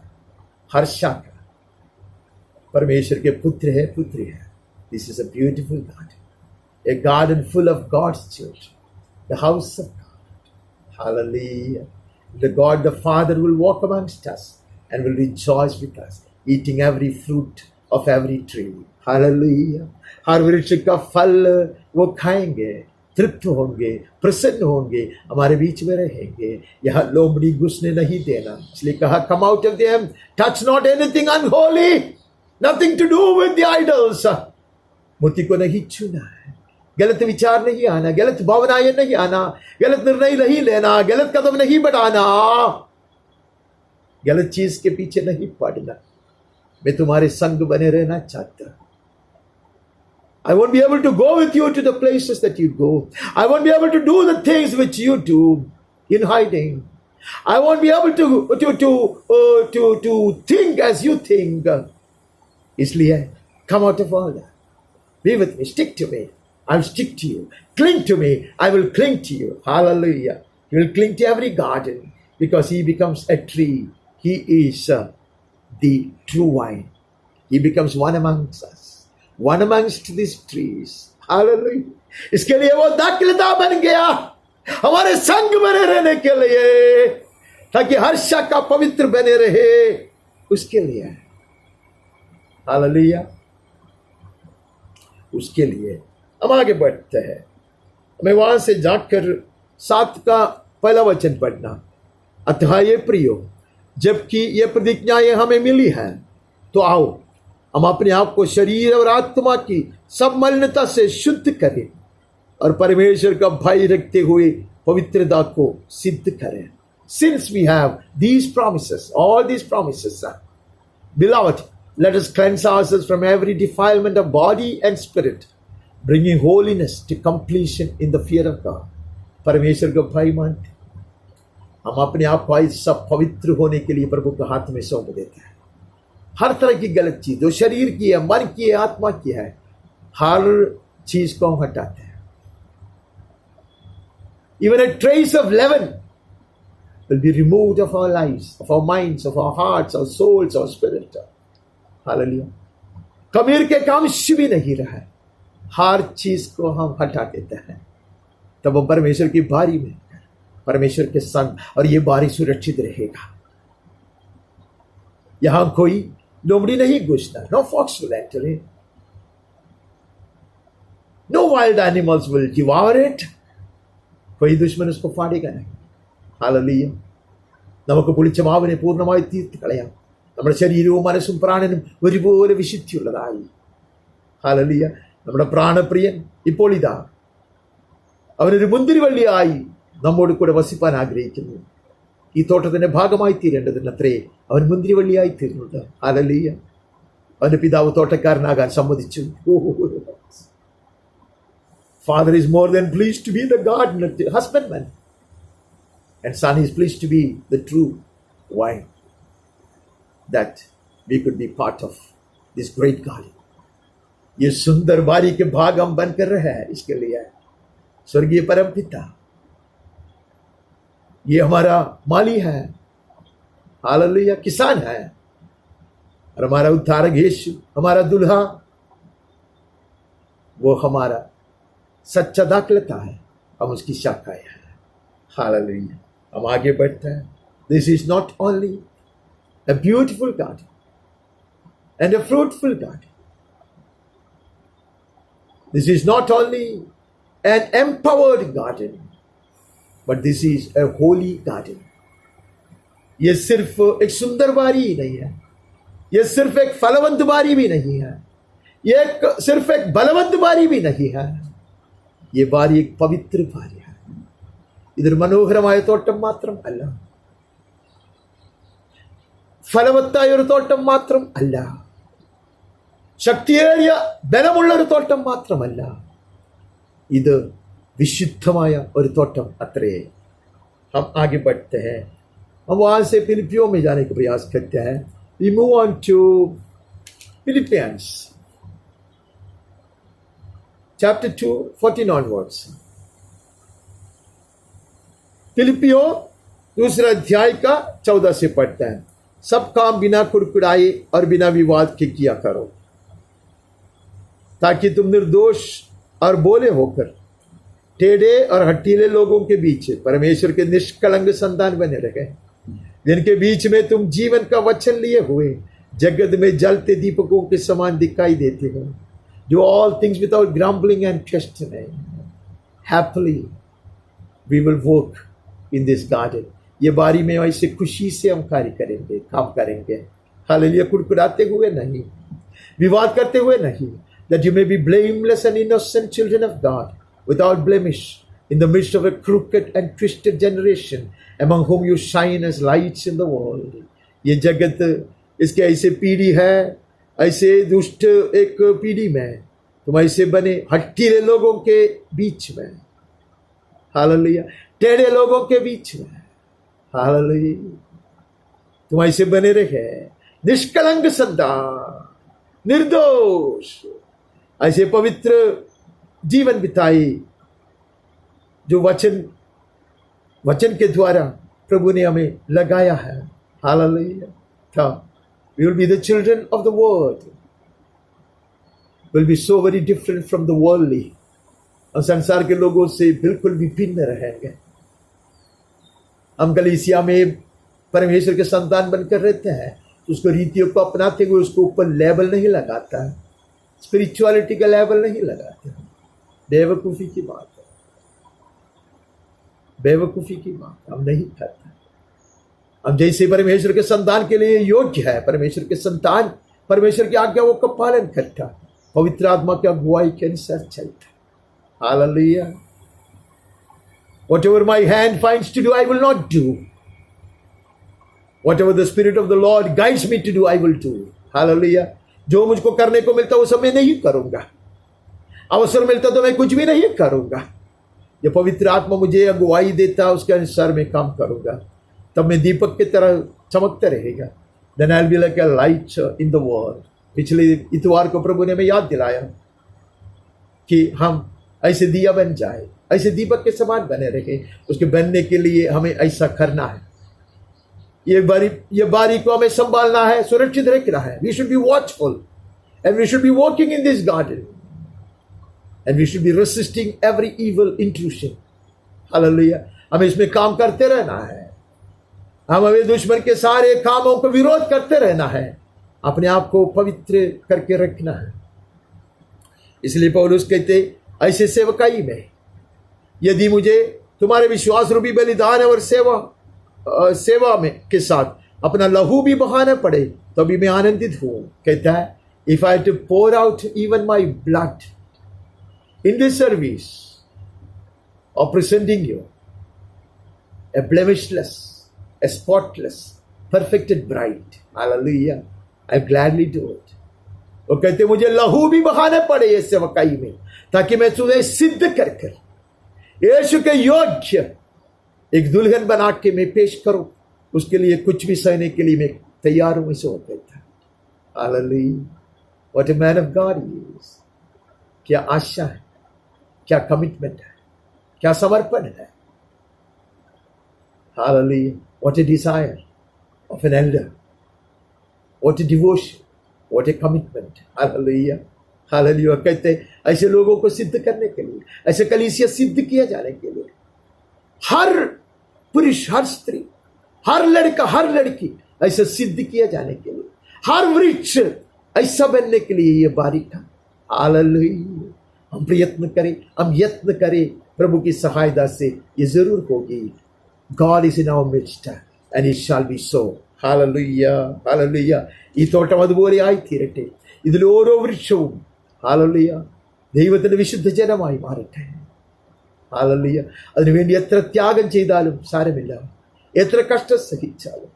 हर शाखा परमेश्वर के पुत्र है, पुत्री है. This is a beautiful garden. A garden full of God's children. The house of God. Hallelujah. The God the Father will walk amongst us and will rejoice with us, eating every fruit of every tree. Hallelujah. हर वृक्ष का फल वो खाएंगे, तृप्त होंगे, प्रसन्न होंगे, हमारे बीच में रहेंगे. यहाँ लोमड़ी घुसने नहीं देना. इसलिए कहा come out of them, touch not anything unholy, nothing to do with the idols. मूर्ति को नहीं छूना है, गलत विचार नहीं आना, गलत भावनाएं नहीं आना, गलत निर्णय नहीं लेना, गलत कदम नहीं बढ़ाना, गलत चीज के पीछे नहीं पड़ना. मैं तुम्हारे संग बने रहना चाहता. I won't be able to go with you to the places that you go. I won't be able to do the things which you do in hiding. I won't be able to think as you think. इसलिए come out of all that. Be with me. Stick to me. I'll stick to you. Cling to me. I will cling to you. Hallelujah. He will cling to every garden because he becomes a tree. He is the true vine. He becomes one amongst us. One amongst these trees. Hallelujah. इसके लिए वो दाखिलता बन गया हमारे संग बने रहने के लिए, ताकि हर शाखा पवित्र बने रहे उसके लिए। हालेलुया। उसके लिए हम आगे बढ़ते हैं। हमें वहां से जाकर 7 का पहला वचन पढ़ना। अतः ये प्रियो, जबकि ये प्रतिज्ञाएं हमें मिली हैं, तो आओ हम अपने आप को शरीर और आत्मा की सब मलिनता से शुद्ध करें और परमेश्वर का भय रखते हुए पवित्रता को सिद्ध करें। Since we have these promises, all these promises, beloved, let us cleanse ourselves from every defilement of body and spirit, bringing holiness to completion in the fear of God. परमेश्वर का भय मानते हम अपने आप को सब पवित्र होने के लिए प्रभु के हाथ में सौंप देते हैं। हर तरह की गलत चीज जो शरीर की है, मन की है, आत्मा की है, हर चीज को हम हटाते हैं। Even a trace of leaven will be removed of our lives, of our minds, of our hearts, our souls, our spirit. Hallelujah. कमीर के अंश भी नहीं रहा, हर चीज को हम हटा देते हैं। तब हम परमेश्वर की बारी में, परमेश्वर के संग, और ये बारी सुरक्षित रहेगा। यहां कोई लोमड़ी नहीं घुसना। No fox will enter in. No wild animals will devour it. कोई दुश्मन उसको फाड़ेगा नहीं। ഹാലലൂയ. നമുക്ക് പുളിച്ച മാവിനെ പൂർണ്ണമായി തീർത്ത് കളയാം. നമ്മുടെ ശരീരവും മനസ്സും പ്രാണനും ഒരുപോലെ വിശുദ്ധിയുള്ളതായി. ഹാലലൂയ. നമ്മുടെ പ്രാണപ്രിയൻ ഇപ്പോൾ ഇതാ അവനൊരു മുന്തിരിവള്ളിയായി നമ്മോട് കൂടെ വസിപ്പാൻ ആഗ്രഹിക്കുന്നു. ഈ തോട്ടത്തിന്റെ ഭാഗമായി തീരേണ്ടതിനത്രേ അവൻ മുന്തിരിവള്ളിയായി തീർന്നത്. ഹാലലൂയ. അവന്റെ പിതാവ് തോട്ടക്കാരനാകാൻ സമ്മതിച്ചു. Father is more than pleased to be the gardener, the husbandman. And Son is pleased to be the true vine. That we could be part of this great garden. ये सुंदर बारी के भाग हम बनकर रहे हैं। इसके लिए स्वर्गीय परम पिता, ये हमारा माली है, हालेलुया, किसान है, और हमारा उद्धारक यीशु, हमारा दुल्हा, वो हमारा सच्चा दाखलता है, हम उसकी शाखाएं हैं। हालेलुया। हम आगे बढ़ते हैं। This is not only a beautiful garden and a fruitful garden. This is not only an empowered garden, but this is a holy garden. ये सिर्फ एक सुंदर बारी ही नहीं है, ये सिर्फ एक फलवंत बारी भी नहीं है, ये सिर्फ एक बलवंत बारी भी नहीं है, ये बारी एक पवित्र बारी है. ഇതൊരു മനോഹരമായ തോട്ടം മാത്രം അല്ല, ഫലവത്തായ ഒരു തോട്ടം മാത്രം അല്ല, ശക്തിയേറിയ ബലമുള്ള ഒരു തോട്ടം മാത്രമല്ല, ഇത് വിശുദ്ധമായ ഒരു തോട്ടം അത്രേ. हम आगे बढ़ते हैं। हम वहां से फिलिपियों में जाने का प्रयास करते हैं। We move on to Philippians chapter 2 14 onwards. फिलिपियों दूसरा अध्याय का 14 से पढ़ते हैं। सब काम बिना कुड़कुड़ाए और बिना विवाद के किया करो, ताकि तुम निर्दोष और बोले होकर टेढ़े और हठीले लोगों के बीच परमेश्वर के निष्कलंक संतान बने रहे, जिनके बीच में तुम जीवन का वचन लिए हुए जगत में जलते दीपकों के समान दिखाई देते हो। Do all things without grumbling and questioning. Happily we will work in this garden. ये बारी में ऐसे खुशी से हम कार्य करेंगे, काम करेंगे। हालेलुया। कुड़कुड़ाते हुए नहीं, विवाद करते हुए नहीं, that you may be blameless and innocent children of God, without blemish, in the midst of a crooked and twisted generation, among whom you shine as lights in the world. ये जगत, इसके ऐसे पीढ़ी है, ऐसे दुष्ट एक पीढ़ी में तुम ऐसे बने, हठीले लोगों के बीच में, हालेलुया, टेढ़े लोगों के बीच में, हालेलुया, तुम ऐसे बने रहे, निष्कलंक संतान, निर्दोष, ऐसे पवित्र जीवन बिताए जो वचन के द्वारा प्रभु ने हमें लगाया है। हालेलुया। था we will be the children of the world, will be so very different from the worldly, और संसार के लोगों से बिल्कुल भी भिन्न रहेंगे। हम कलीसिया में परमेश्वर के संतान बनकर रहते हैं, उसको रीतियों को अपनाते हुए उसको ऊपर लेबल नहीं लगाता है, स्पिरिचुअलिटी का लेबल नहीं लगाता है। बेवकूफ़ी की बात है, बेवकूफ़ी की बात हम नहीं करते। हम जैसे परमेश्वर के संतान के लिए योग्य है, परमेश्वर के संतान परमेश्वर की आज्ञाओं का पालन करता, पवित्र आत्मा की अगुवाई के अनुसार चलता। Hallelujah. Whatever my hand finds to do, I will not do. Whatever the Spirit of the Lord guides me to do, I will do. Hallelujah. जो मुझको करने को मिलता वो सब मैं नहीं करूंगा। अवसर मिलता तो मैं कुछ भी नहीं करूंगा। जो पवित्र आत्मा मुझे अगुवाई देता उसके अनुसार मैं काम करूंगा, तब मैं दीपक की तरह चमकता रहेगा। Then I'll be like a light in the world. पिछले इतवार को प्रभु ने हमें याद दिलाया कि हम ऐसे दिया बन जाए, ऐसे दीपक के समान बने रहे। उसके बनने के लिए हमें ऐसा करना है। ये बारी को हमें संभालना है, सुरक्षित रखना है। We should be watchful and we should be walking in this garden and we should be resisting every evil intrusion. Hallelujah. हमें इसमें काम करते रहना है। हमें दुश्मन के सारे कामों को विरोध करते रहना है, अपने आप को पवित्र करके रखना है। इसलिए पौलुस कहते ऐसे सेवकाई में यदि मुझे तुम्हारे विश्वास रूपी बलिदान और सेवा में के साथ अपना लहू भी बहाना पड़े तो भी मैं आनंदित हूं। कहता है if I to pour out even my blood in this service of presenting you a blameless, a spotless, perfected bride. Hallelujah. I gladly do it. वो कहते मुझे लहू भी बहाने पड़े ये सेवकाई में, ताकि मैं तुम्हें सिद्ध कर यीशु के योग्य एक दुल्हन बना के मैं पेश करूं। उसके लिए कुछ भी सहने के लिए मैं तैयार हूं। इसे वो कहता है Hallelujah. What a man of God he is. क्या आशा है, क्या कमिटमेंट है, क्या समर्पण है। Hallelujah. What a desire of an elder. What a devotion. What a commitment. Hallelujah. Hallelujah. कहते ऐसे लोगों को सिद्ध करने के लिए, ऐसे कलीसिया सिद्ध किया जाने के लिए, हर पुरुष, हर स्त्री, हर लड़का, हर लड़की ऐसे सिद्ध किया जाने के लिए, हर वृक्ष ऐसा बनने के लिए ये बारीक था। हालेलुया। हम प्रयत्न करें, हम यत्न करें, प्रभु की सहायता से ये जरूर होगी। God is in our midst and it shall be so. Hallelujah. Hallelujah. ഈ തോട്ടം അതുപോലെ ആയിത്തീരട്ടെ. ഇതിൽ ഓരോ വൃക്ഷവും ഹാലലുയ ദൈവത്തിന്റെ വിശുദ്ധ ജനമായി മാറട്ടെ. ഹാലലുയ. അതിനുവേണ്ടി എത്ര ത്യാഗം ചെയ്താലും സാരമില്ല, എത്ര കഷ്ടം സഹിച്ചാലും,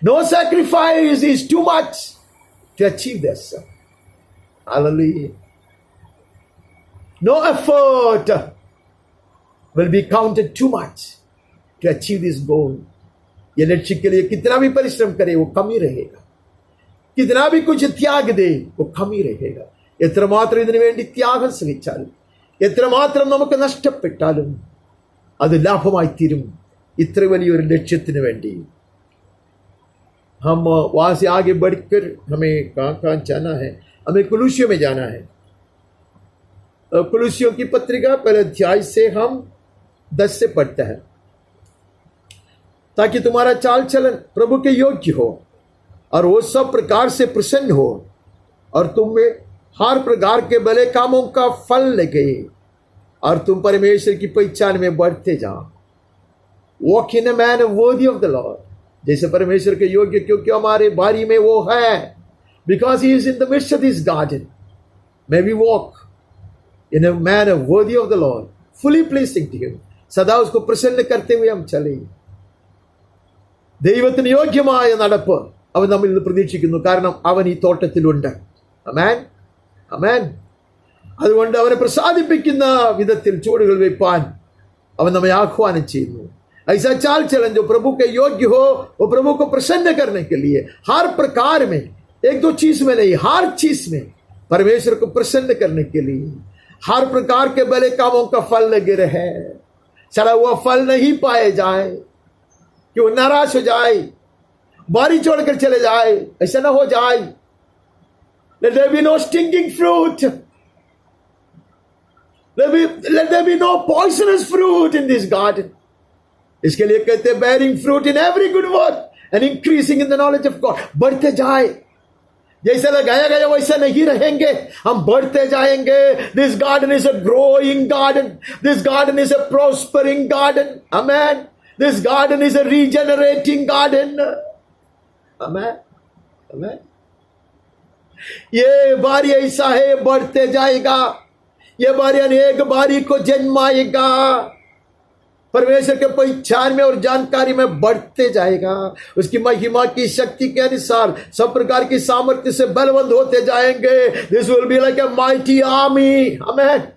no sacrifice is too much to achieve this. Hallelujah. No effort will be counted too much to achieve this goal. ये लक्ष्य के लिए कितना भी परिश्रम करे वो कम ही रहेगा, कितना भी कुछ त्याग दे वो कम ही रहेगा. എത്രമാത്രം ഇതിനു വേണ്ടി ത്യാഗം സഹിച്ചാലും, എത്രമാത്രം നമുക്ക് നഷ്ടപ്പെട്ടാലും അത് ലാഭമായി തീരും ഇത്ര വലിയൊരു ലക്ഷ്യത്തിന് വേണ്ടി. हम वहां से आगे बढ़कर हमें कहाँ जाना है? हमें कुलुसियों में जाना है. कुलुसियों की पत्रिका पहले अध्याय से हम 10 से पढ़ते हैं, ताकि तुम्हारा चाल चलन प्रभु के योग्य हो और वो सब प्रकार से प्रसन्न हो और तुम में हर प्रकार के भले कामों का फल लगे और तुम परमेश्वर की पहचान में बढ़ते जाओ. Walk in a manner worthy of the Lord. जैसे परमेश्वर के योग्य, क्योंकि हमारे बारी में वो है. Because he is in the midst of this garden, may we walk in a manner worthy of the Lord, fully pleasing to him. सदा उसको प्रसन्न करते हुए हम चले. ദൈവത്തിന് യോഗ്യമായ നടപ്പ് അവൻ നമ്മിൽ നിന്ന് പ്രതീക്ഷിക്കുന്നു. കാരണം അവൻ ഈ തോട്ടത്തിലുണ്ട്. അമേൻ, അമേൻ. അതുകൊണ്ട് അവനെ പ്രസാദിപ്പിക്കുന്ന വിധത്തിൽ ചുവടുകൾ വെപ്പാൻ അവൻ നമ്മെ ആഹ്വാനം ചെയ്യുന്നു. ऐसा चाल चलन जो प्रभु के योग्य हो, वो प्रभु को प्रसन्न करने के लिए हर प्रकार में, एक दो चीज में नहीं, हर चीज में परमेश्वर को प्रसन्न करने के लिए हर प्रकार के भले कामों का फल लगे रहे, चला हुआ फल नहीं पाए जाए कि वो नाराज हो जाए, बारी छोड़कर चले जाए, ऐसा ना हो जाए। Let there be no stinking fruit. Let there be no poisonous fruit in this garden. इसके लिए कहते हैं bearing fruit in every good work and increasing in the knowledge of God. बढ़ते जाए, जैसे लगाया गया वैसा नहीं रहेंगे, हम बढ़ते जाएंगे। This garden is a growing garden. This garden is a prospering garden. Amen. This garden is a regenerating garden. Amen. Amen. ये बारी ऐसा है, बढ़ते जाएगा। ये बारी अनेक बारी को जन्माएगा, परमेश्वर के पहचान में और जानकारी में बढ़ते जाएगा। उसकी महिमा की शक्ति के अनुसार सब प्रकार की सामर्थ्य से बलवंत होते जाएंगे। This will be like a mighty army. Amen.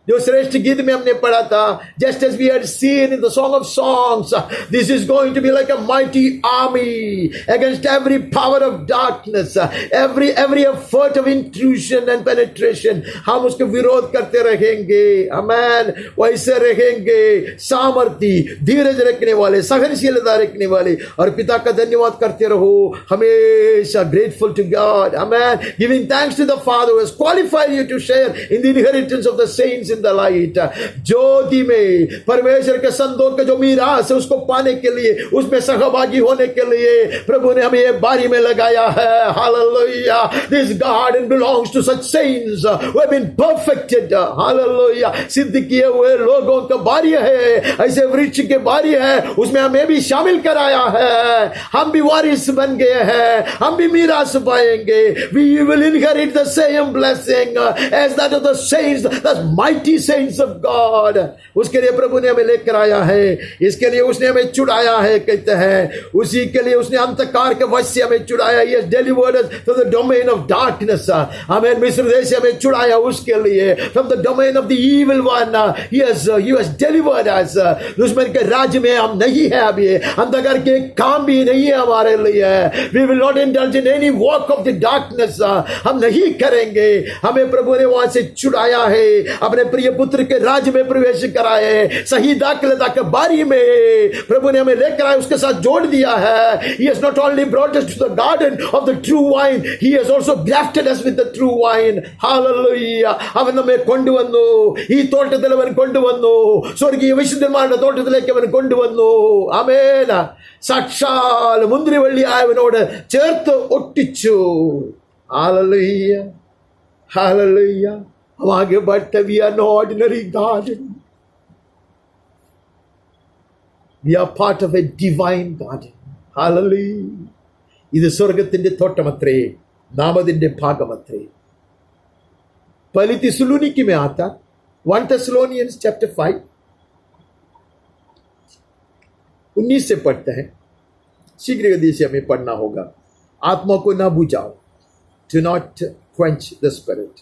जो श्रेष्ठ गीत में हमने पढ़ा था, just as we had seen in the Song of Songs, this is going to be like a mighty army against every power of darkness, every effort of intrusion and penetration. हम उसके विरोध करते रहेंगे। आमेन। वैसे रहेंगे सामर्थी, धीरज रखने वाले, सहनशीलता रखने वाले, और पिता का धन्यवाद करते रहो हमेशा। grateful to God. Amen. Giving thanks to the Father who has qualified you to share in the inheritance of the saints in the light. ज्योति में परमेश्वर के संतों का जो मीरास है उसको पाने के लिए, उसमें सहभागी होने के लिए प्रभु ने हमें ये बारी में लगाया है। Hallelujah. This garden belongs to such saints who have been perfected. Hallelujah. सिद्ध किए हुए लोगों का बारी है, ऐसे वृक्ष के बारी है, उसमें हमें भी शामिल कराया है। हम भी वारिस बन गए हैं, हम भी मीरास पाएंगे। We will inherit the same blessing as that of the saints, the mighty saints of God. उसके लिए प्रभु ने हमें लेकर आया है, इसके लिए उसने हमें छुड़ाया है। कहते हैं उसी के लिए उसने अंधकार के वश से हमें छुड़ाया। He has delivered us from the domain of darkness. हमें मिस्र देश से हमें छुड़ाया, उसके लिए from the domain of the evil one. He has delivered us. दुश्मन के राज्य में हम नहीं है, अभी अंधकार के काम भी नहीं है हमारे लिए। We will not indulge in any work of the darkness. हम नहीं करेंगे। हमें प्रभु ने वहां से छुड़ाया है, अपने प्रिय पुत्र के राज्य में प्रवेश कराए। सही दाखिलता के बारी में प्रभु ने हमें लेकर आए, उसके साथ जोड़ दिया है। He has not only brought us to the garden of the true wine, he has also grafted us with the true wine. Hallelujah. അവൻ നമ്മെ കൊണ്ടുവന്നു, ഈ തോട്ടത്തിൽ അവൻ കൊണ്ടുവന്നു, സ്വർഗീയ വിശുദ്ധന്മാരുടെ തോട്ടത്തിലേക്ക് അവൻ കൊണ്ടുവന്നു. ആമേൻ. സാക്ഷാൽ മുന്തിരിവള്ളിയായവനോട് ചേർത്ത് ഒട്ടിച്ചു. Hallelujah. Hallelujah. हम आगे बढ़ते, we are no ordinary garden. We are part of a divine garden. Hallelujah. ഇത് സ്വർഗത്തിന്റെ തോട്ടമത്രേ, നാം അതിന്റെ ഭാഗമത്രേ. पहली थिस्सलुनीकी में आता 1 Thessalonians chapter 5 19 से पढ़ते हैं। शीघ्र गति से हमें पढ़ना होगा। आत्मा को ना बुझाओ, do not quench the spirit.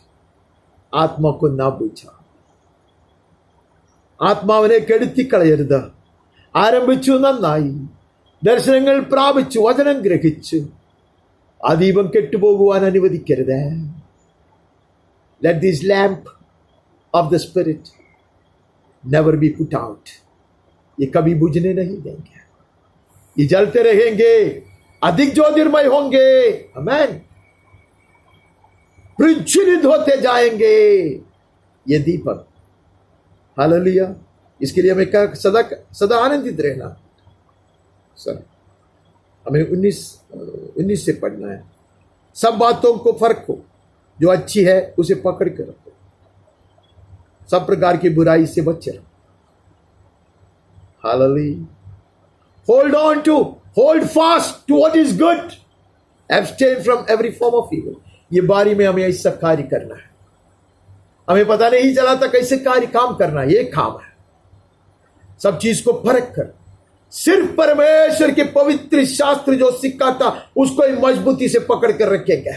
ആത്മാ को ना बुझाओ. ആത്മാവിനെ കെടുത്തി കളയരുത്. ആരംഭിച്ചു നന്നായി, ദർശനങ്ങൾ പ്രാപിച്ചു, വചനം ഗ്രഹിച്ചു, ആ ദീപം കെട്ടുപോകുവാൻ അനുവദിക്കരുത്. Let this lamp of the spirit never be put out. ये कभी बुझने नहीं देंगे, ये जलते रहेंगे, अधिक ज्योतिर्मय होंगे। आमेन। प्रज्वलित होते जाएंगे ये दीपक। हालेलुया। इसके लिए हमें सदा आनंदित रहना। सर हमें 19 से पढ़ना है। सब बातों को फर्क हो, जो अच्छी है उसे पकड़ कर रखो, सब प्रकार की बुराई से बचे रहो। Hallelujah. hold fast to what is good, abstain from every form of evil. ये बारी में हमें ऐसा कार्य करना है। हमें पता नहीं चला था कैसे कार्य काम करना है। ये काम है, सब चीज को परख कर सिर्फ परमेश्वर के पवित्र शास्त्र जो सिखाता उसको ही मजबूती से पकड़ कर रखेगा।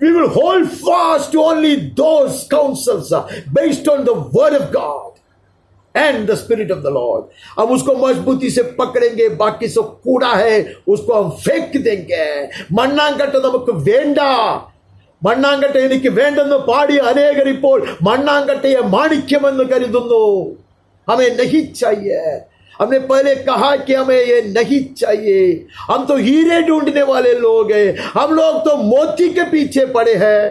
We will hold fast to only those counsels based on the word of God and the spirit of the Lord. हम उसको मजबूती से पकड़ेंगे, बाकी सब कूड़ा है उसको हम फेंक देंगे. मन्नांकट नमक वेंडा. മണ്ണാങ്കട്ട എനിക്ക് വേണ്ടെന്ന് പാടിയ അനേകർ ഇപ്പോൾ മണ്ണാങ്കട്ടയെ മാണിക്യമെന്ന് കരുതുന്നു. हमें नहीं चाहिए. हमने पहले कहा कि हमें ये नहीं चाहिए. हम तो हीरे ढूंढने वाले लोग हैं. हम लोग तो मोती के पीछे पड़े हैं.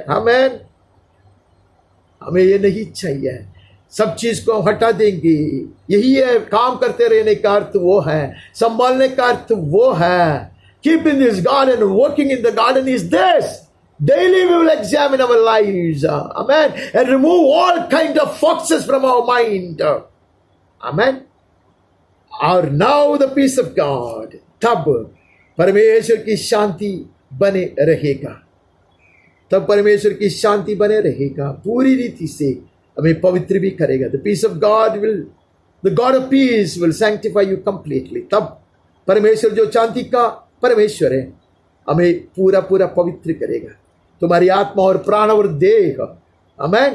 हमें ये नहीं चाहिए. सब चीज को हम हटा देंगे. यही है काम करते रहने का अर्थ, वो है संभालने का अर्थ, वो है keep in this garden, working in the garden is this. Daily we will examine our lives, amen, and remove all kind of foxes from our mind, amen. और now the peace of God, तब परमेश्वर की शांति बने रहेगा. तब परमेश्वर की शांति बने रहेगा. पूरी रीति से हमें पवित्र भी करेगा. The peace of God will, the God of peace will sanctify you completely. तब परमेश्वर जो शांति का परमेश्वर है हमें पूरा पूरा पवित्र करेगा. तुम्हारी आत्मा और प्राण और देह, amen,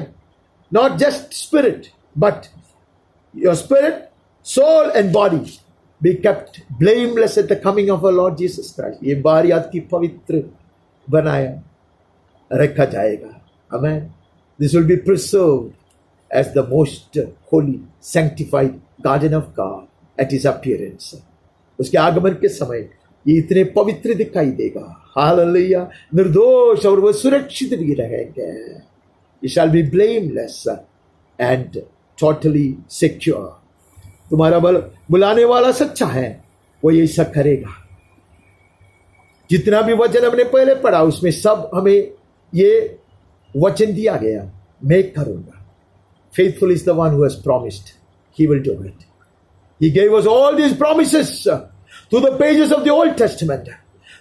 not just spirit but your spirit, soul and body be kept blameless at the coming of our Lord Jesus Christ. ये बारियात की पवित्र बनाया रखा जाएगा. Amen. This will be preserved as the most holy sanctified garden of God at his appearance. उसके आगमन के समय ये इतने पवित्र दिखाई देगा. हालेलुया. निर्दोष और वो सुरक्षित भी रहेंगे. You shall be blameless and totally secure. तुम्हारा बुलाने वाला सच्चा है, वो ये ऐसा करेगा. जितना भी वचन हमने पहले पढ़ा उसमें सब हमें ये वचन दिया गया, मैं करूंगा. Faithful is the one who has promised, he will do it. He gave us all these promises through the pages of the Old Testament.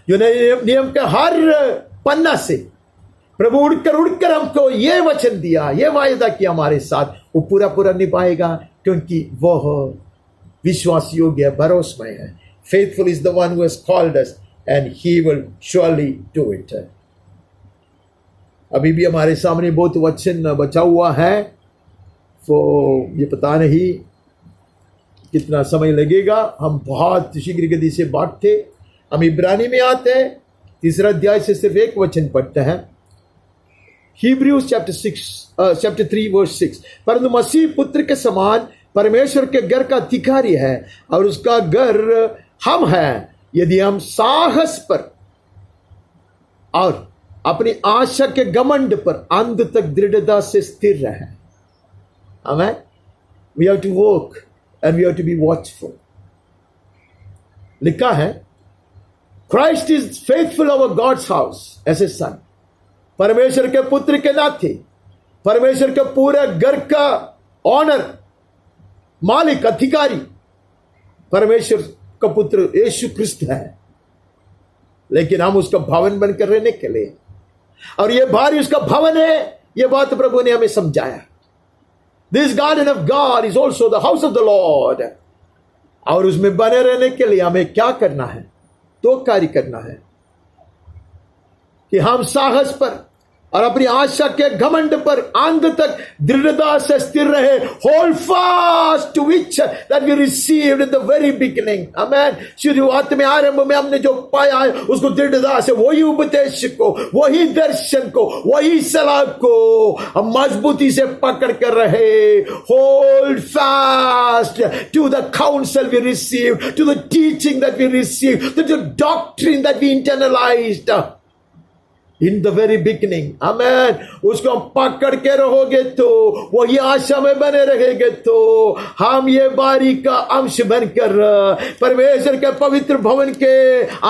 जो नियम के हर पन्ना से प्रभु उड़कर हमको ये वचन दिया, ये वायदा किया हमारे साथ, वो पूरा पूरा निभाएगा क्योंकि वह विश्वास योग्य, भरोसेमय है. Faithful is the one who has called us and he will surely do it. अभी भी हमारे सामने बहुत वचन बचा हुआ है, तो ये पता नहीं कितना समय लगेगा. हम बहुत शीघ्र गति से बांटते. हम इब्रानी में आते हैं, 3 अध्याय से सिर्फ एक वचन पढ़ते हैं. Hebrews chapter 3 verse 6. परंतु मसीह पुत्र के समान परमेश्वर के घर का अधिकारी है और उसका घर हम हैं, यदि हम साहस पर और अपनी आशा के घमंड पर अंत तक दृढ़ता से स्थिर रहें. आमेन. We have to work and we have to be watchful. लिखा है, Christ is faithful over God's house as his son. परमेश्वर के पुत्र के नाते परमेश्वर के पूरे घर का ऑनर, मालिक, अधिकारी परमेश्वर का पुत्र यीशु क्रिस्त है. लेकिन हम उसका भवन बनकर रहने के लिए, और यह भारी उसका भवन है, यह बात प्रभु ने हमें समझाया. This garden of God is also the house of the Lord. और उसमें बने रहने के लिए हमें क्या करना है? 2 कार्य करना है कि हम साहस पर और अपनी आशा के घमंड पर अंत तक दृढ़ता से स्थिर रहे. Hold fast to which that we received in the very beginning. Amen. शुरुआत में, आरंभ में हमने जो पाया है उसको दृढ़ता से, वही उपदेश को, वही दर्शन को, वही सलाह को हम मजबूती से पकड़ कर रहे. Hold fast to the counsel we received, to the teaching that we received, to the doctrine that we internalized in the very beginning. Amen. उसको हम पकड़ के रहोगे तो, वही आशा में बने रहेंगे तो हम ये बारी का अंश बनकर परमेश्वर के पवित्र भवन के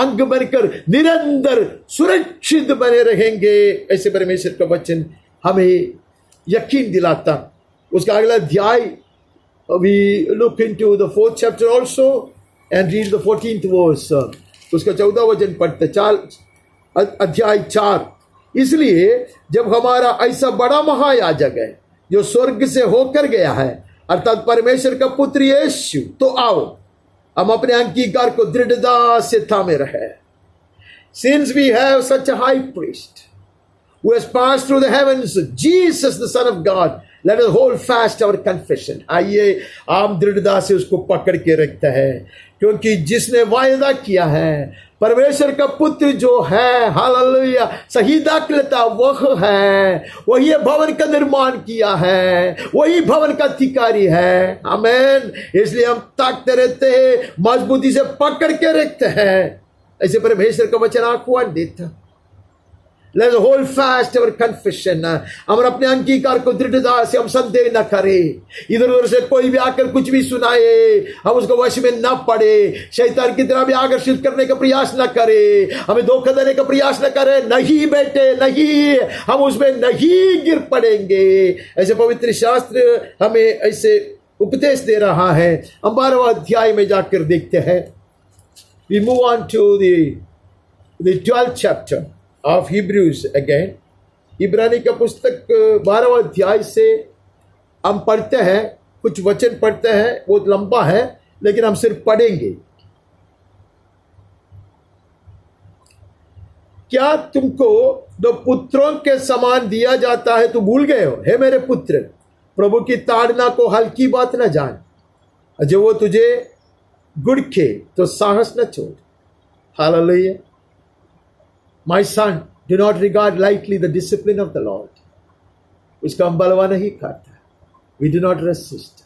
अंग बनकर निरंतर सुरक्षित बने रहेंगे. ऐसे परमेश्वर का वचन हमें यकीन दिलाता. उसका अगला अध्याय, we look into the 4th chapter also and read the 14th verse. उसका 14 वचन पढ़ते. अध्याय 4. इसलिए जब हमारा ऐसा बड़ा महायाजक है जो स्वर्ग से होकर गया है, अर्थात परमेश्वर का पुत्र यीशु, तो आओ हम अपने अंगीकार को दृढ़ता से थामे रहे. Since we have such a high priest who has passed through the heavens, Jesus the Son of God, let us hold fast our confession. आइए हम दृढ़ता से उसको पकड़ के रखते हैं, क्योंकि जिसने वायदा किया है परमेश्वर का पुत्र जो है, हालेलुया, सही दाखलता वह है, वही भवन का निर्माण किया है, वही भवन का अधिकारी है। आमीन। इसलिए हम ताकते रहते हैं, मजबूती से पकड़ के रखते हैं, ऐसे परमेश्वर का वचन आह्वान देता। Let's hold fast our confession. हम अपने अंगीकार को दृढ़ता से हम संदेह न करें, इधर उधर से कोई भी आकर कुछ भी सुनाए हम उसको वश में न पड़े, शैतान की तरह भी आकर्षित करने का प्रयास न करें, हमें धोखा देने का प्रयास न करें। नहीं बेटे, नहीं, हम उसमें नहीं गिर पड़ेंगे। ऐसे पवित्र शास्त्र हमें ऐसे उपदेश दे रहा है। हम 12वां अध्याय में जाकर देखते हैं। We move on to the 12th chapter of Hebrews again. इब्रानी का पुस्तक 12वां अध्याय से हम पढ़ते हैं, कुछ वचन पढ़ते हैं, बहुत लंबा है लेकिन हम सिर्फ पढ़ेंगे। क्या तुमको दो पुत्रों के समान दिया जाता है तो भूल गए हो? हे मेरे पुत्र, प्रभु की ताड़ना को हल्की बात न जान, जो वो तुझे गुड़खे तो साहस न छोड़। Hallelujah. My son, do not regard lightly the discipline of the Lord. उसका हम बलवा नहीं करता। We do not resist.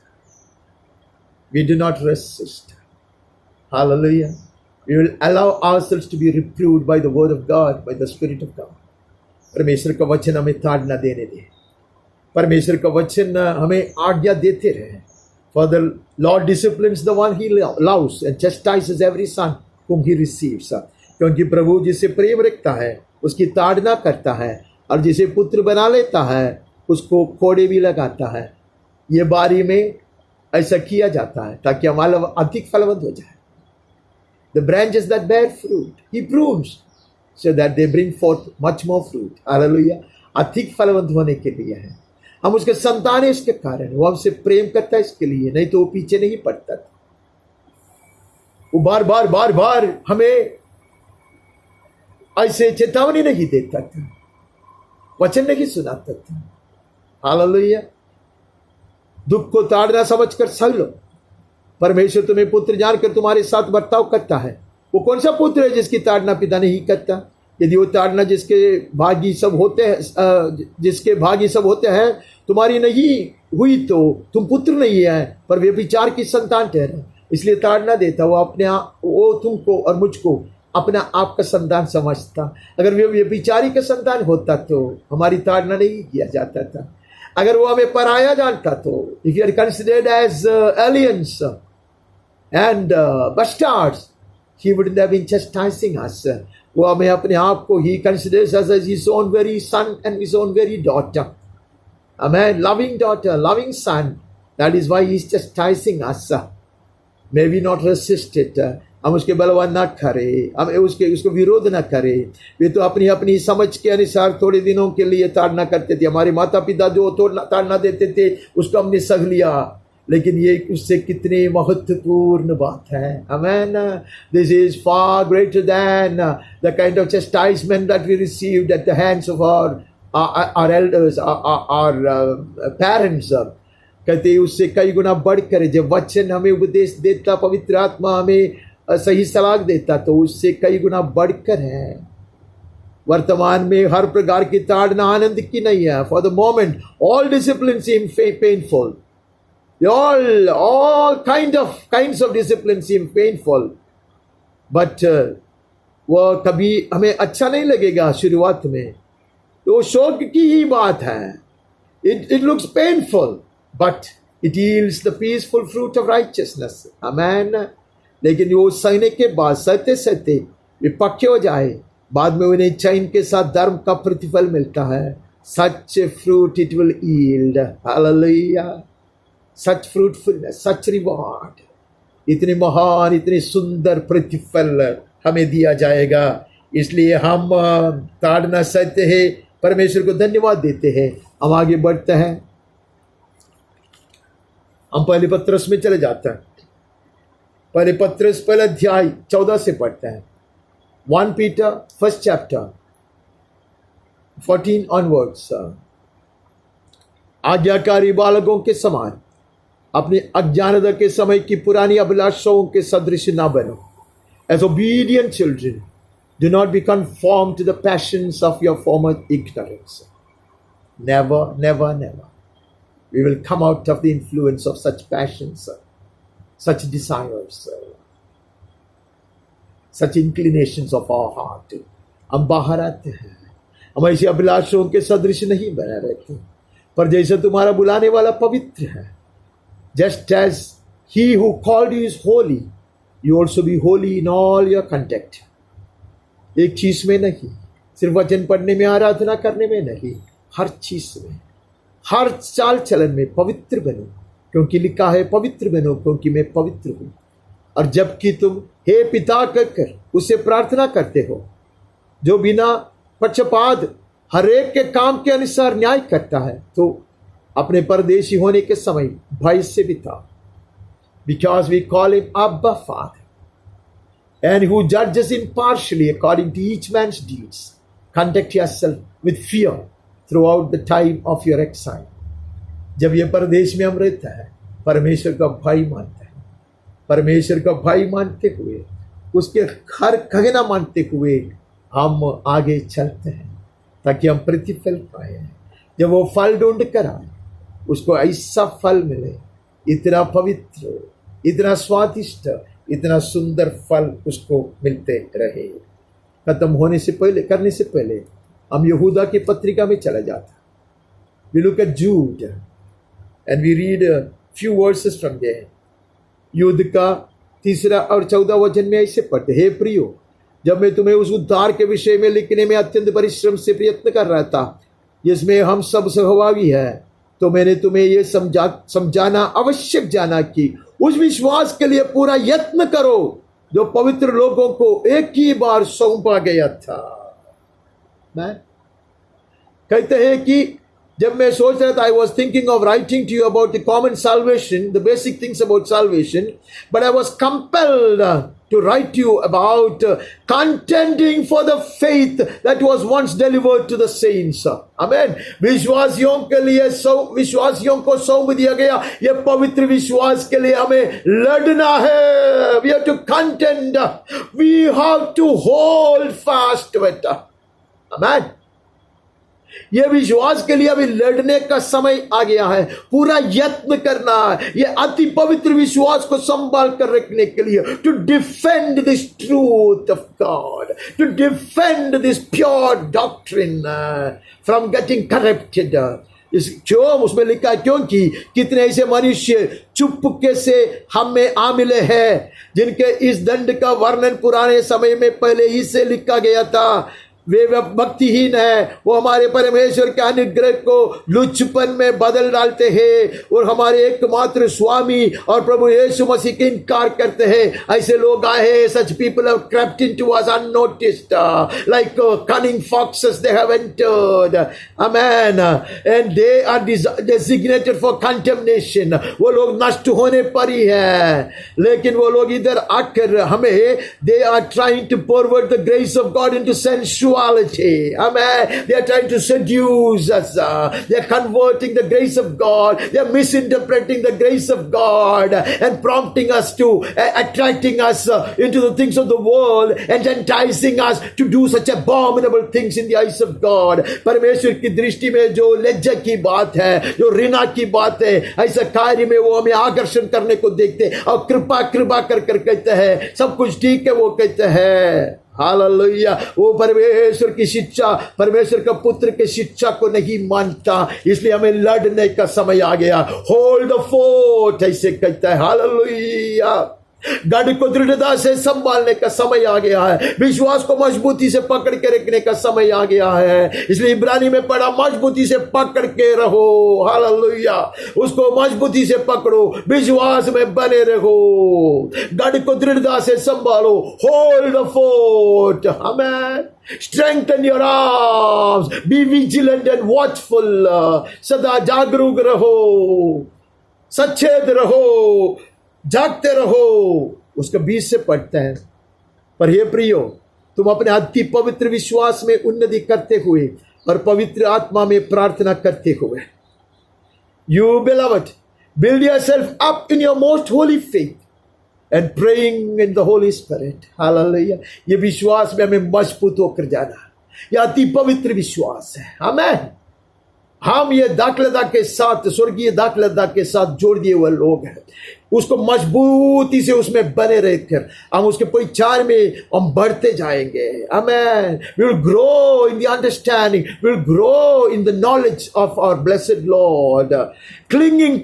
We do not resist. Hallelujah. We will allow ourselves to be reproved by the word of God, by the Spirit of God. परमेश्वर का वचन हमें ताड़ना देने दे, परमेश्वर का वचन हमें आज्ञा देते रहे। For the Lord disciplines the one he loves and chastises every son whom he receives. क्योंकि प्रभु जिसे प्रेम रखता है उसकी ताड़ना करता है, और जिसे पुत्र बना लेता है उसको कोड़े भी लगाता है। ये बारी में ऐसा किया जाता है ताकि हमारा अधिक फलवंत हो जाए। The branches that bear fruit, he prunes so that they bring forth much more fruit. Hallelujah. अधिक फलवंत होने के लिए है। हम उसके संतान हैं इसके कारण, वो हमसे प्रेम करता है इसके लिए, नहीं तो वो पीछे नहीं पड़ता था। वो बार बार बार बार हमें ऐसे चेतावनी नहीं देता था, वचन नहीं सुनाता था। हालेलुया। दुख को ताड़ना समझकर सह लो। परमेश्वर तुम्हें पुत्र जानकर तुम्हारे साथ बर्ताव करता है। वो कौन सा पुत्र है जिसकी ताड़ना पिता नहीं करता? यदि वो ताड़ना जिसके भागी सब होते हैं तुम्हारी नहीं हुई तो तुम पुत्र नहीं है, पर व्यभिचार की संतान ठहरे। इसलिए ताड़ना देता वो तुमको और मुझको अपना आप का संतान समझता। अगर वो व्यभिचारी का संतान होता तो हमारी ताड़ना नहीं किया जाता था। अगर वो हमें पराया जानता तो, if you are considered as aliens and bastards, he wouldn't have been chastising us. वो हमें अपने आप को he considers us as his own very son and his own very daughter. Amen. Loving daughter, loving son. That is why he is chastising us. May we not resist it. हम उसके बलवा ना करें, हम उसको विरोध ना करें। वे तो अपनी अपनी समझ के अनुसार थोड़े दिनों के लिए ताड़ना करते थे। हमारे माता पिता जो ताड़ना देते थे उसको हमने सह लिया, लेकिन ये उससे कितनी महत्वपूर्ण बात है। Amen. This is far greater than the kind of chastisement that we received at the hands of our elders, our parents. कहते उससे कई गुना बढ़कर जब वचन हमें उपदेश देता, पवित्र आत्मा हमें सही सलाह देता, तो उससे कई गुना बढ़कर है। वर्तमान में हर प्रकार की ताड़ना आनंद की नहीं है। For the moment all discipline seem painful, all kinds of discipline seem painful, but वो कभी हमें अच्छा नहीं लगेगा शुरुआत में, तो शौक की ही बात है। It looks painful, but it yields the peaceful fruit of righteousness. Amen. लेकिन वो सहने के बाद सहते सहते वे पक्के हो जाए, बाद में उन्हें चैन के साथ धर्म का प्रतिफल मिलता है। Such fruit it will yield. Hallelujah. Such fruitfulness, such reward. इतनी महान, इतनी सुंदर प्रतिफल हमें दिया जाएगा। इसलिए हम ताड़ना सहते हैं, परमेश्वर को धन्यवाद देते हैं। हम आगे बढ़ते हैं, हम पहले पत्रस में चले जाते हैं। पहले पत्रस पहला अध्याय 14 से पढ़ते हैं। 1 Peter फर्स्ट चैप्टर 14 ऑनवर्ड्स। आज्ञाकारी बालकों के समान अपनी अज्ञानता के समय की पुरानी अभिलाषाओं के सदृश ना बनो, as obedient children, do not be conformed to the passions of your former ignorance. Never, never, never. We will come out of the influence of such passions, such desires, such inclinations of our heart. हम बाहर आते हैं, हम ऐसे अभिलाषों के सदृश नहीं बने रहते, पर जैसे तुम्हारा बुलाने वाला पवित्र है, just as he who called you is holy, you also be holy in all your conduct. एक चीज में नहीं, सिर्फ वचन पढ़ने में, आराधना करने में नहीं, हर चीज में, हर चाल चलन में पवित्र बनो, क्योंकि लिखा है पवित्र बनो क्योंकि मैं पवित्र हूं। और जबकि तुम हे पिता कहकर उससे प्रार्थना करते हो, जो बिना पक्षपात हरेक के काम के अनुसार न्याय करता है, तो अपने परदेशी होने के समय भय से बिता, because we call him Abba Father, and who judges impartially according to each man's deeds. Conduct yourself with fear throughout the time of your exile. जब ये परदेश में हम रहता है, परमेश्वर का भय मानते हैं, परमेश्वर का भय मानते हुए, उसके हर कहना मानते हुए हम आगे चलते हैं, ताकि हम प्रतिफल पाए। जब वो फल ढूंढ कर आए, उसको ऐसा फल मिले, इतना पवित्र, इतना स्वादिष्ट, इतना सुंदर फल उसको मिलते रहे। खत्म होने से पहले, करने से पहले हम यहूदा की पत्रिका में चला जाता। We look at Jude and we read a few verses from there. युद्ध का 3 और 14 वचन में ऐसे पढ़ते, हे प्रियो, जब मैं तुम्हें उस उद्धार के विषय में लिखने में अत्यंत परिश्रम से प्रयत्न कर रहा था, जिसमें हम सब सहभागी है, तो मैंने तुम्हें यह समझाना आवश्यक जाना कि उस विश्वास के लिए पूरा यत्न करो जो पवित्र लोगों को एक ही बार सौंपा गया था। मैं कहते हैं कि जब मैं सोच रहा था, I was thinking of writing to you about the common salvation, the basic things about salvation, but I was compelled to write to you about contending for the faith that was once delivered to the saints. Amen. विश्वासियों के लिए विश्वासियों को सौंप दिया गया ये पवित्र विश्वास के लिए हमें लड़ना है। We have to contend. We have to hold fast to it. Amen. ये विश्वास के लिए अभी लड़ने का समय आ गया है, पूरा यत्न करना है, ये अति पवित्र विश्वास को संभाल कर रखने के लिए, to defend this truth of God, to defend this pure doctrine from getting corrupted. क्यों उसमें लिखा है, क्योंकि कितने ऐसे मनुष्य चुपके से हम में आ मिले हैं, जिनके इस दंड का वर्णन पुराने समय में पहले ही से लिखा गया था। वे भक्तिहीन है, वो हमारे परमेश्वर के अनुग्रह को लुचपन में बदल डालते हैं और हमारे एकमात्र स्वामी और प्रभु यीशु मसीह के इनकार करते हैं। ऐसे लोग आए हैं, such people have crept into us unnoticed, like cunning foxes they have entered. Amen. And they are designated for condemnation. वो लोग नष्ट होने पर ही है, लेकिन वो लोग इधर आकर हमें, they are trying to pervert the grace of God into sensuality. Amen. They are trying to seduce us. They are converting the grace of God. They are misinterpreting the grace of God and prompting us to, attracting us into the things of the world and enticing us to do such abominable things in the eyes of God. परमेश्वर की दृष्टि में जो लज्जा की बात है, जो ऋणा की बात है, ऐसा कार्य में वो हमें आकर्षण करने को देखते और कृपा कर कहते हैं सब कुछ ठीक है, वो कहते हैं हालेलुया। वो परमेश्वर की शिक्षा, परमेश्वर का पुत्र की शिक्षा को नहीं मानता, इसलिए हमें लड़ने का समय आ गया। होल्ड द फोर्ट ऐसे कहता है, हालेलुया। गढ़ को दृढ़ता से संभालने का समय आ गया है, विश्वास को मजबूती से पकड़ के रखने का समय आ गया है। इसलिए इब्रानी में पढ़ा, मजबूती से पकड़ के रहो, हालेलुया। उसको मजबूती से पकड़ो, विश्वास में बने रहो, गढ़ को दृढ़ता से संभालो। Hold the fort, amen. Strengthen your arms, be vigilant and watchful, सदा जागरूक रहो, सचेत रहो, जागते रहो। उसका 20 से पढ़ते हैं, पर हे प्रियो, तुम अपने अति पवित्र विश्वास में उन्नति करते हुए और पवित्र आत्मा में प्रार्थना करते हुए, You beloved, build yourself up in your most holy faith and praying in the Holy Spirit. Hallelujah. ये विश्वास में हमें मजबूत होकर जाना, यह अति पवित्र विश्वास है. आमेन. हम ये दाखलता के साथ, स्वर्गीय दाखलता के साथ जोड़ दिए हुए लोग हैं. उसको मजबूती से उसमें बने रहकर हम उसके परिचार में हम बढ़ते जाएंगे. आमेन. We will grow in the understanding. We will grow in the knowledge of our blessed Lord. Clinging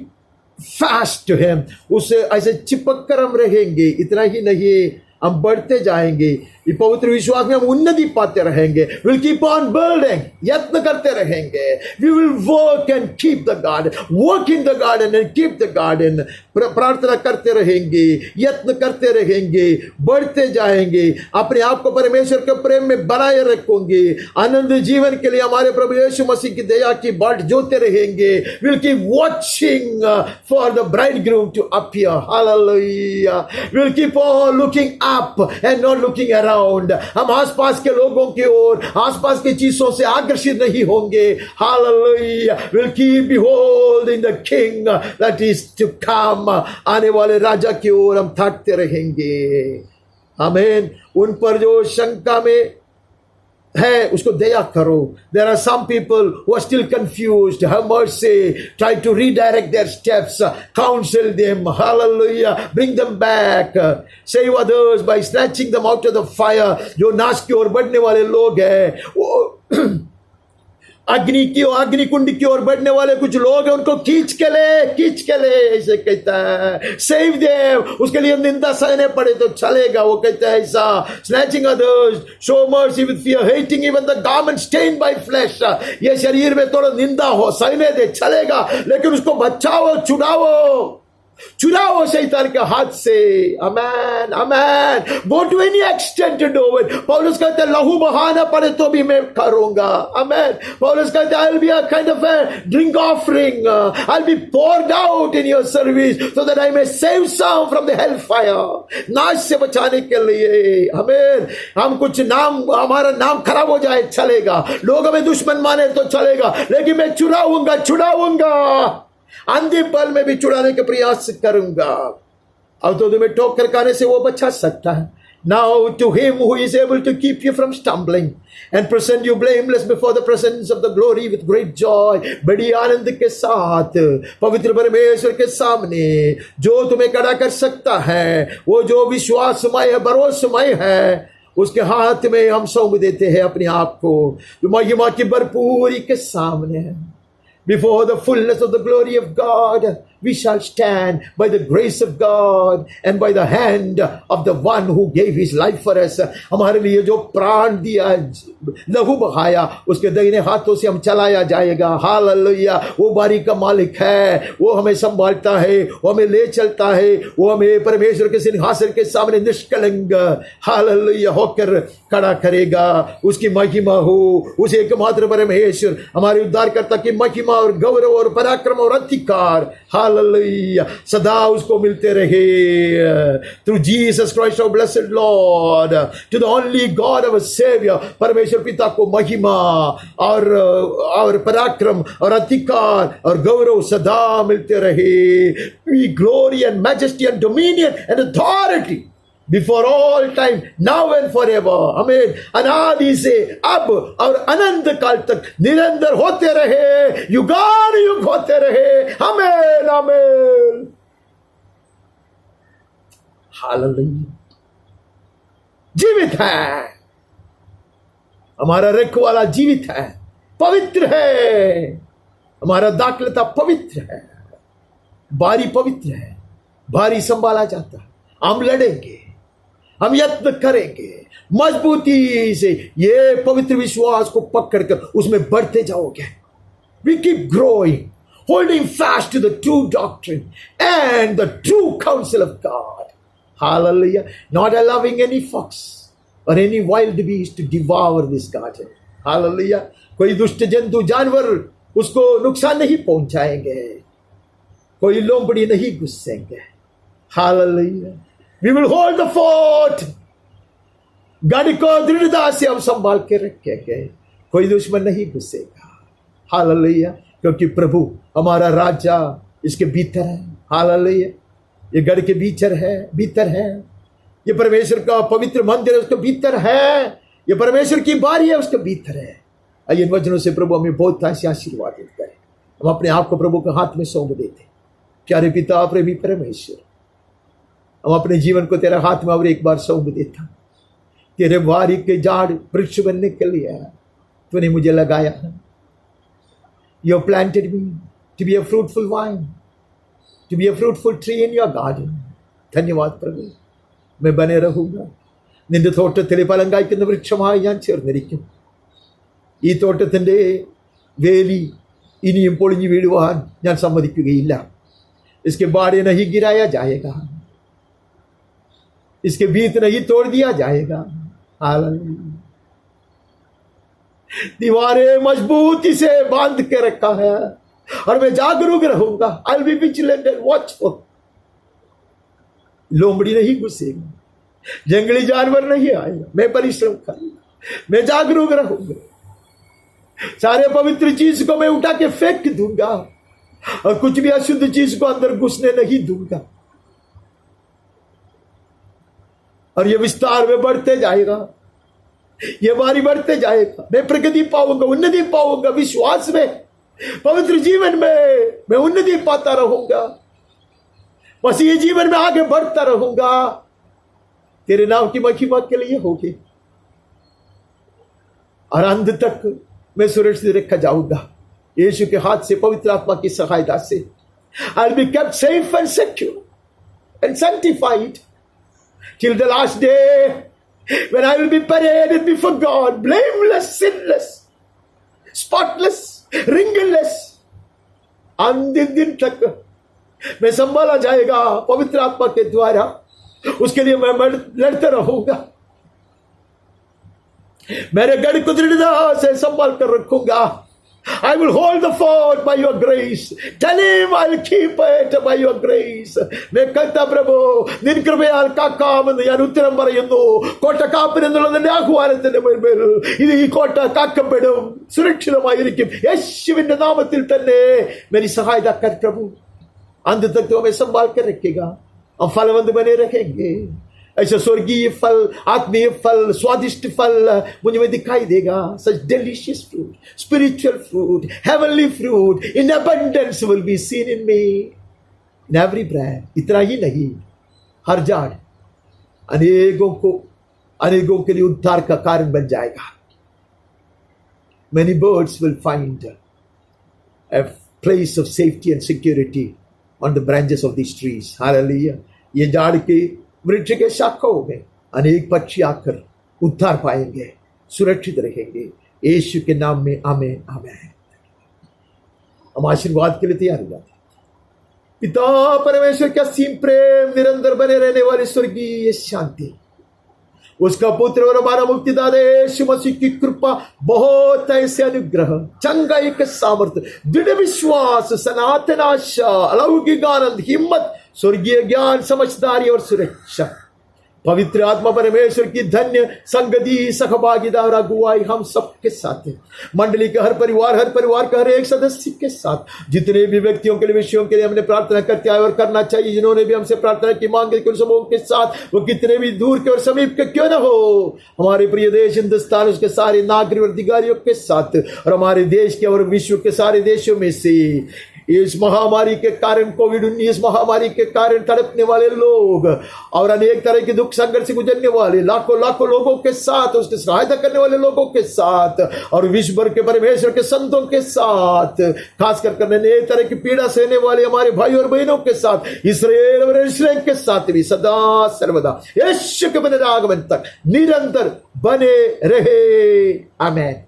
fast to Him. उससे ऐसे चिपक कर हम रहेंगे. इतना ही नहीं, हम बढ़ते जाएंगे. ये पवित्र विश्वास में हम उन्नति पाते रहेंगे. We'll keep on building. यत्न करते रहेंगे. We will work and keep the garden. Work in the garden and keep the garden. प्रार्थना करते रहेंगे, यत्न करते रहेंगे, बढ़ते जाएंगे. अपने आप को परमेश्वर के प्रेम में बनाए रखेंगे. आनंद जीवन के लिए हमारे प्रभु यीशु मसीह की दया की बाट जोते रहेंगे. We'll keep watching for the bridegroom to appear. Hallelujah. We'll keep on looking up and not looking around. हम आसपास के लोगों की ओर, आसपास की चीजों से आकर्षित नहीं होंगे. Hallelujah. We'll keep beholding the king that is to come. आने वाले राजा की ओर हम ताकते रहेंगे. आमीन. उन पर जो शंका में है उसको दया करो. There are some people who are still confused. Have mercy. Try to redirect their steps. Counsel them. Hallelujah. Bring them back. Save others by snatching them out of the fire. जो नाश की ओर बढ़ने वाले लोग हैं, वो अग्नि कुंड की ओर बढ़ने वाले कुछ लोग हैं, उनको खींच के ले ऐसे कहता है. Save them. उसके लिए निंदा सहने पड़े तो चलेगा. वो कहता है ऐसा. Snatching others, show mercy with fear, hating even the garment stained by flesh. ये शरीर में थोड़ा निंदा हो, सहने दे, चलेगा, लेकिन उसको बचाओ, चुराओ शैतान के हाथ से. Amen. Amen. Go to any extent to do it. पौलुस कहते हैं लहू बहाना पड़े तो भी मैं करूंगा. अमेन. पौलुस कहते हैं I will be a kind of a drink offering. I will be poured out in your service so that I may save some from the hell fire. नाश से बचाने के लिए. अमेन. हम कुछ नाम, हमारा नाम खराब हो जाए चलेगा, लोग हमें दुश्मन माने तो चलेगा, लेकिन मैं छुड़ाऊंगा. अंधे पल में भी छुड़ाने के प्रयास करूंगा. अब तो तुम्हें ठोकर खाने से वो बचा सकता है. Now to him who is able to keep you from stumbling and present you blameless before the presence of the glory with great joy. बड़ी आनंद के साथ पवित्र परमेश्वर के सामने जो तुम्हें खड़ा कर सकता है, वो जो विश्वासमय है, भरोसेमय है, उसके हाथ में हम सौंप देते हैं अपने आप को, जो महिमा की भरपूरी के सामने है. Before the fullness of the glory of God, we shall stand by the grace of God and by the hand of the one who gave his life for us. हमारे लिए जो प्राण दिया, लहू बहाया, उसके दाहिने हाथों से हम चलाया जाएगा. हालेलुया. वो बारी का मालिक है. वो हमें संभालता है, वो हमें ले चलता है, वो हमें परमेश्वर के सिंहासन के सामने निष्कलंक हालेलुया होकर खड़ा करेगा. उसकी महिमा हो. उस एकमात्र परमेश्वर हमारे उद्धारकर्ता की महिमा और गौरव और पराक्रम और अधिकार हालेलुया सदा उसको मिलते रहे. Through Jesus Christ our blessed Lord, to the only God our saviour. परमेश्वर पिता को महिमा और पराक्रम और अधिकार और गौरव सदा मिलते रहे. We glory and majesty and dominion and authority before all time, now and for ever. हमें अनादि से अब और अनंत काल तक निरंतर होते रहे, युगानुयुग होते रहे. आमीन. आमीन. हालेलुया. जीवित है हमारा रखवाला, जीवित है, पवित्र है. हमारा दाखलता पवित्र है, बारी पवित्र है, भारी संभाला जाता है. हम लड़ेंगे, हम यत्न करेंगे मजबूती से. ये पवित्र विश्वास को पकड़कर उसमें बढ़ते जाओगे. We keep growing, holding fast to the true doctrine and the true counsel of God. Hallelujah. Not allowing any fox or any wild beast to devour this garden. Hallelujah. कोई दुष्ट जंतु, जानवर उसको नुकसान नहीं पहुंचाएंगे. कोई लोमड़ी नहीं घुसेंगे. Hallelujah. We will hold the fort. गाड़ी को दृढ़ता से हम संभाल के रखेंगे. कोई दुश्मन नहीं घुसेगा. हालेलुया. क्योंकि प्रभु हमारा राजा इसके भीतर है. हालेलुया. ये गढ़ के भीतर है, ये परमेश्वर का पवित्र मंदिर है, उसके भीतर है, ये परमेश्वर की बारी है, उसके भीतर है। आइए इन वचनों से प्रभु हमें बहुत ऐसे आशीर्वादित करे। हम अपने आप को प्रभु के हाथ में सौंप देते। प्यारे पिता प्रेमी परमेश्वर, हम अपने जीवन को तेरे हाथ में और एक बार सौंप देता। तेरे वारी के झाड़ वृक्ष बनने के लिए तूने मुझे लगाया है। You have planted me to be a fruitful vine, to be a fruitful tree in your garden. धन्यवाद प्रभु, मैं बने रहूंगा। നിന്റെ തോട്ടത്തിലെ ഫലം കായ്ക്കുന്ന വൃക്ഷമായി ഞാൻ ചേർന്നിരിക്കും। ഈ തോട്ടത്തിൻ്റെ വേലി ഇനിയും പൊളിഞ്ഞു വീഴുവാൻ ഞാൻ സമ്മതിക്കുകയില്ല। इसके बाड़े नहीं गिराया जाएगा, इसके भीत नहीं तोड़ दिया जाएगा। हालेलुया। दीवारें मजबूती से बांध के रखा है और मैं जागरूक रहूंगा। आई will be vigilant and watchful. लोमड़ी नहीं घुसेगी, जंगली जानवर नहीं आएगा, मैं परिश्रम करूंगा, मैं जागरूक रहूंगा। सारे पवित्र चीज को मैं उठा के फेंक दूंगा और कुछ भी अशुद्ध चीज को अंदर घुसने नहीं दूंगा। और ये विस्तार में बढ़ते जाएगा, ये बारी बढ़ते जाएगा। मैं प्रगति पाऊंगा, उन्नति पाऊंगा। विश्वास में, पवित्र जीवन में मैं उन्नति पाता रहूंगा। मसीह जीवन में आगे बढ़ता रहूंगा। तेरे नाम की महिमा के लिए होगी और अंत तक मैं सुरक्षित रखा जाऊंगा यीशु के हाथ से, पवित्र आत्मा की सहायता से। I'll be kept safe and secure and sanctified till the last day, when I will be paraded before God, blameless, sinless, spotless, wrinkleless. अंतिम दिन तक मैं संभाला जाएगा पवित्र आत्मा के द्वारा। उसके लिए मैं लड़ते रहूंगा। मेरे गढ़ को दृढ़ता से संभाल कर रखूंगा। I will hold the fort by your grace. Tell him I'll keep it by your grace. मैं कहता प्रभു, നിൻ കൃപയാൽ കാക്കാമെന്ന് ഞാൻ ഉത്തരം പറയുന്നു. കോട്ട കാപ്പിനെന്നുള്ളതിന്റെ ആഹ്വാനത്തിന്റെ മുൻപിൽ ഇത് ഈ കോട്ട കാക്കപ്പെടും, സുരക്ഷിതമായിരിക്കും യേശുവിന്റെ നാമത്തിൽ തന്നെ। मेरी सहायता कर प्रभु। अंत तक तो हमें संभाल कर रखेगा। हम फलवंत बने रहेंगे। ऐसा स्वर्गीय फल, आत्मीय फल, स्वादिष्ट फल मुझे में दिखाई देगा। Such delicious fruit, spiritual fruit, heavenly fruit in abundance will be seen in me, in every branch. इतना ही नहीं, हर झाड़ अनेकों के लिए उद्धार का कारण बन जाएगा। Many birds will find a place of safety and security on the branches of these trees. Hallelujah. ये झाड़ के वृक्ष के शाखाओं में अनेक पक्षी आकर उद्धार पाएंगे, सुरक्षित रहेंगे यीशु के नाम में। आमीन आमीन। हम आशीर्वाद के लिए तैयार हो जाते। पिता परमेश्वर का असीम प्रेम, निरंतर बने रहने वाली स्वर्गीय शांति, उसका पुत्र और हमारा मुक्तिदाता यीशु मसीह की कृपा, बहुत ऐसे अनुग्रह, चंगाई के सामर्थ्य, दृढ़ विश्वास, सनातन आशा, अलौकिक आनंद, हिम्मत, स्वर्गीय ज्ञान, समझदारी और सुरक्षा, पवित्र आत्मा परमेश्वर की धन्य संगति, सहभागिता और अगुवाई हम सबके साथ है। मंडली के हर परिवार का हर एक सदस्य के साथ, जितने भी व्यक्तियों के लिए, विषयों के लिए हमने प्रार्थना करते आए और करना चाहिए, जिन्होंने भी हमसे प्रार्थना की मांगे उन सबों के साथ, वो कितने भी दूर के और समीप के क्यों न हो, हमारे प्रिय देश हिंदुस्तान, उसके सारे नागरिक और अधिकारियों के साथ, और हमारे देश के और विश्व के सारे देशों में से इस महामारी के कारण, कोविड-19 महामारी के कारण तड़पने वाले लोग और अनेक तरह के दुख संकट से गुजरने वाले लाखों लोगों के साथ, उसकी सहायता करने वाले लोगों के साथ, और विश्व भर के परमेश्वर के संतों के साथ, खासकर करने अनेक तरह की पीड़ा सहने वाले हमारे भाई और बहनों के साथ, इसराइल और इस्राएल के साथ भी सदा सर्वदा यीशु के पुनरागमन तक निरंतर बने रहे। आमीन।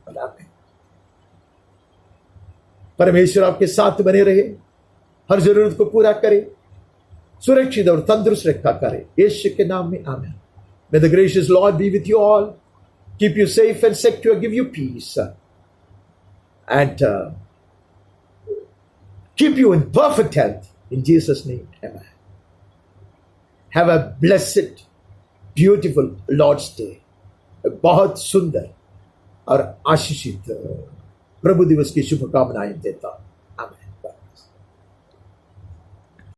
परमेश्वर आपके साथ बने रहे, हर जरूरत को पूरा करे, सुरक्षित और तंदुरुस्त रखा करे यीशु के नाम में। आमीन। May the gracious Lord be with you all, keep you safe and secure, give you peace, and keep you in perfect health in Jesus' name. Amen. Have a blessed, beautiful Lord's Day. बहुत सुंदर और आशीषित प्रभु दिवस की शुभकामनाएं देता।